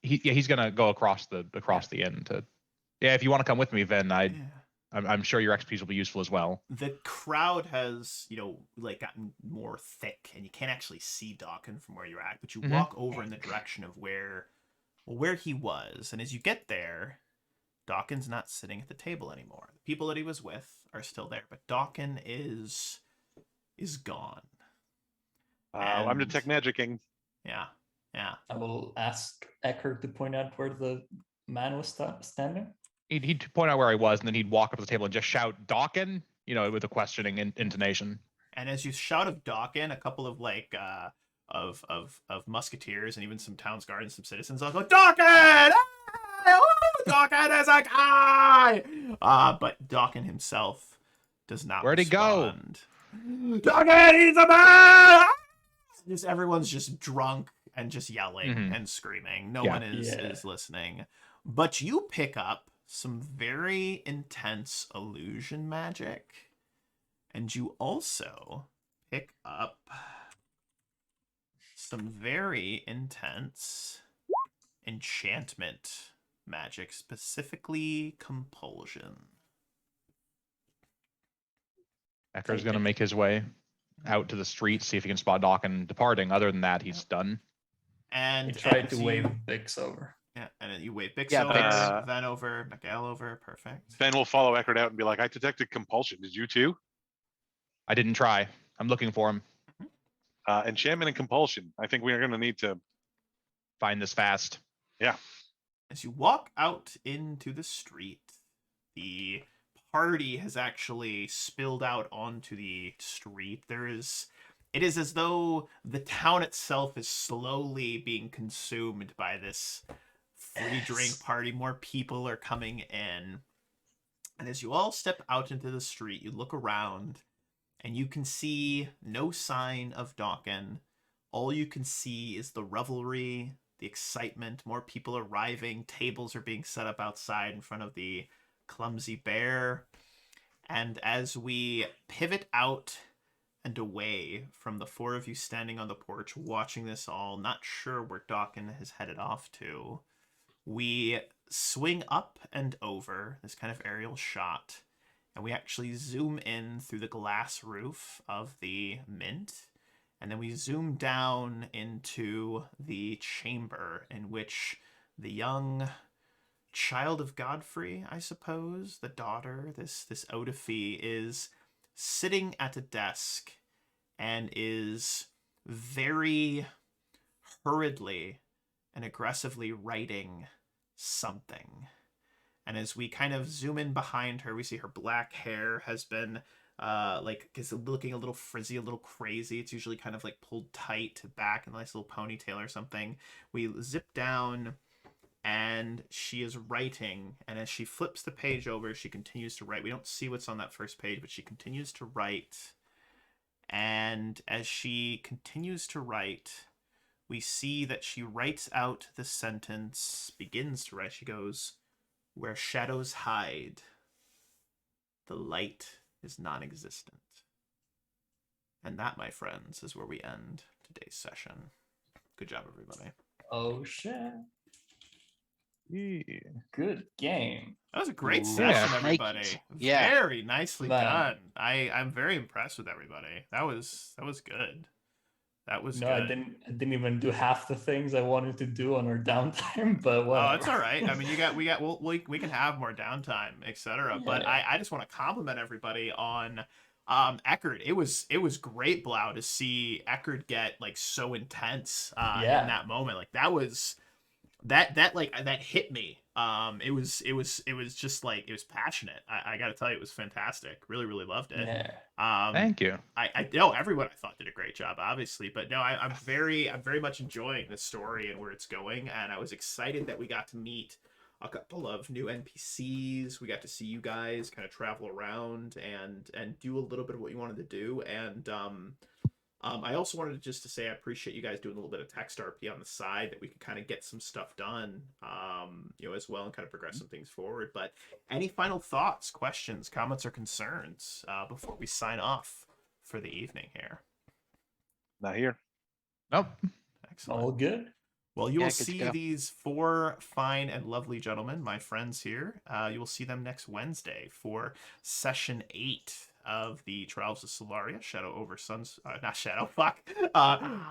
he's gonna go across the inn to. Yeah, if you want to come with me, then Yeah. I'm sure your expertise will be useful as well. The crowd has, like gotten more thick, and you can't actually see Dawkins from where you're at, but you Mhm. walk over in the direction of where he was, and as you get there, Dawkins not sitting at the table anymore. The people that he was with are still there, but Dawkins is gone. I'm And- detect magicking. Yeah. I will ask Eckert to point out where the man was standing. He'd point out where he was, and then he'd walk up to the table and just shout, "Dawkins," with a questioning intonation. And as you shout of Dawkins, a couple of of musketeers and even some town's guard and some citizens all go, "Dawkins! Dawkins is a guy!" But Dawkins himself does not Where'd he go? respond. Dawkins, he's a man! Just everyone's just drunk and just yelling Mhm. and screaming. No Yeah. one is listening. But you pick up some very intense illusion magic. And you also pick up some very intense enchantment magic, specifically compulsion. Ecker's going to make his way out to the street, see if he can spot Dawkins departing. Other than that, he's done. And He tried as to wave you- Bix over. Yeah, and then you wave Bix Yeah, over, Bix. Ven over, Mikhael over. Perfect. Ben will follow Eckert out and be like, I detected compulsion. Did you too? I didn't try. I'm looking for him. Enchantment and compulsion. I think we are going to need to. Find this fast. As you walk out into the street, the party has actually spilled out onto the street. It is as though the town itself is slowly being consumed by this free drink party. More people are coming in. And as you all step out into the street, you look around and you can see no sign of Dawkins. All you can see is the revelry, the excitement, more people arriving, tables are being set up outside in front of the Clumsy Bear. And as we pivot out and away from the four of you standing on the porch watching this all, not sure where Dawkins has headed off to, we swing up and over this kind of aerial shot, and we actually zoom in through the glass roof of the Mint. And then we zoom down into the chamber in which the young child of Godfrey, I suppose, the daughter, this Odifie, is sitting at a desk and is very hurriedly and aggressively writing something. And as we kind of zoom in behind her, we see her black hair has been is looking a little frizzy, a little crazy. It's usually kind of like pulled tight back in a nice little ponytail or something. We zip down and she is writing, and as she flips the page over, she continues to write. We don't see what's on that first page, but she continues to write. And as she continues to write, we see that she writes out the sentence, begins to write. She goes, "Where shadows hide, the light is non-existent." And that, my friends, is where we end today's session. Good job, everybody. Oh shit. Yeah. Good game. That was a great Ooh. session, Yeah. everybody. Thank you. Yeah. Very nicely Man. done. I'm very impressed with everybody. That was good. That was No, good. I didn't even do half the things I wanted to do on our downtime, but whatever. Oh, it's all right. I mean, we can have more downtime, etc. But Yeah. I just want to compliment everybody on Eckert. It was great, Blau, to see Eckert get like so intense in that moment. Like that was that hit me. It was just like, it was passionate. I got to tell you, it was fantastic. Really, really loved it. Yeah. Thank you. I know everyone I thought did a great job, obviously, but no, I'm very much enjoying this story and where it's going, and I was excited that we got to meet a couple of new NPCs. We got to see you guys kind of travel around and do a little bit of what you wanted to do, and I also wanted to say I appreciate you guys doing a little bit of text RP on the side, that we could kind of get some stuff done, as well, and kind of progress some things forward. But any final thoughts, questions, comments, or concerns before we sign off for the evening here? Not here. Nope. Excellent. All good. Well, you Yeah, will good to see go. these 4 fine and lovely gentlemen, my friends here. You will see them next Wednesday for session 8 of the Trials of Solaria, Shadow over Suns, not Shadow, fuck,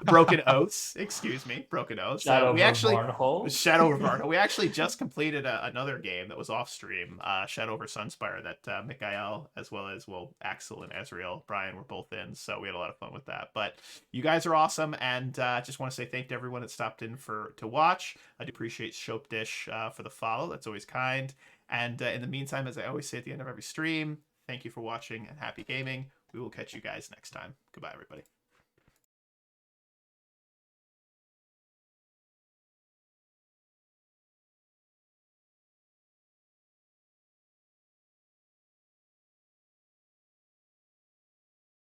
Broken Oaths, excuse me, Broken Oaths. Shadow We over actually, Varnhold. Shadow over Varnhold. We actually just completed another game that was off stream, Shadow over Sunspire, that Mikhael, as well as, well, Axel and Ezreal, Brian were both in, so we had a lot of fun with that. But you guys are awesome, and just want to say thank you to everyone that stopped in to watch. I do appreciate Shopedish for the follow. That's always kind. And in the meantime, as I always say at the end of every stream, thank you for watching and happy gaming. We will catch you guys next time. Goodbye, everybody.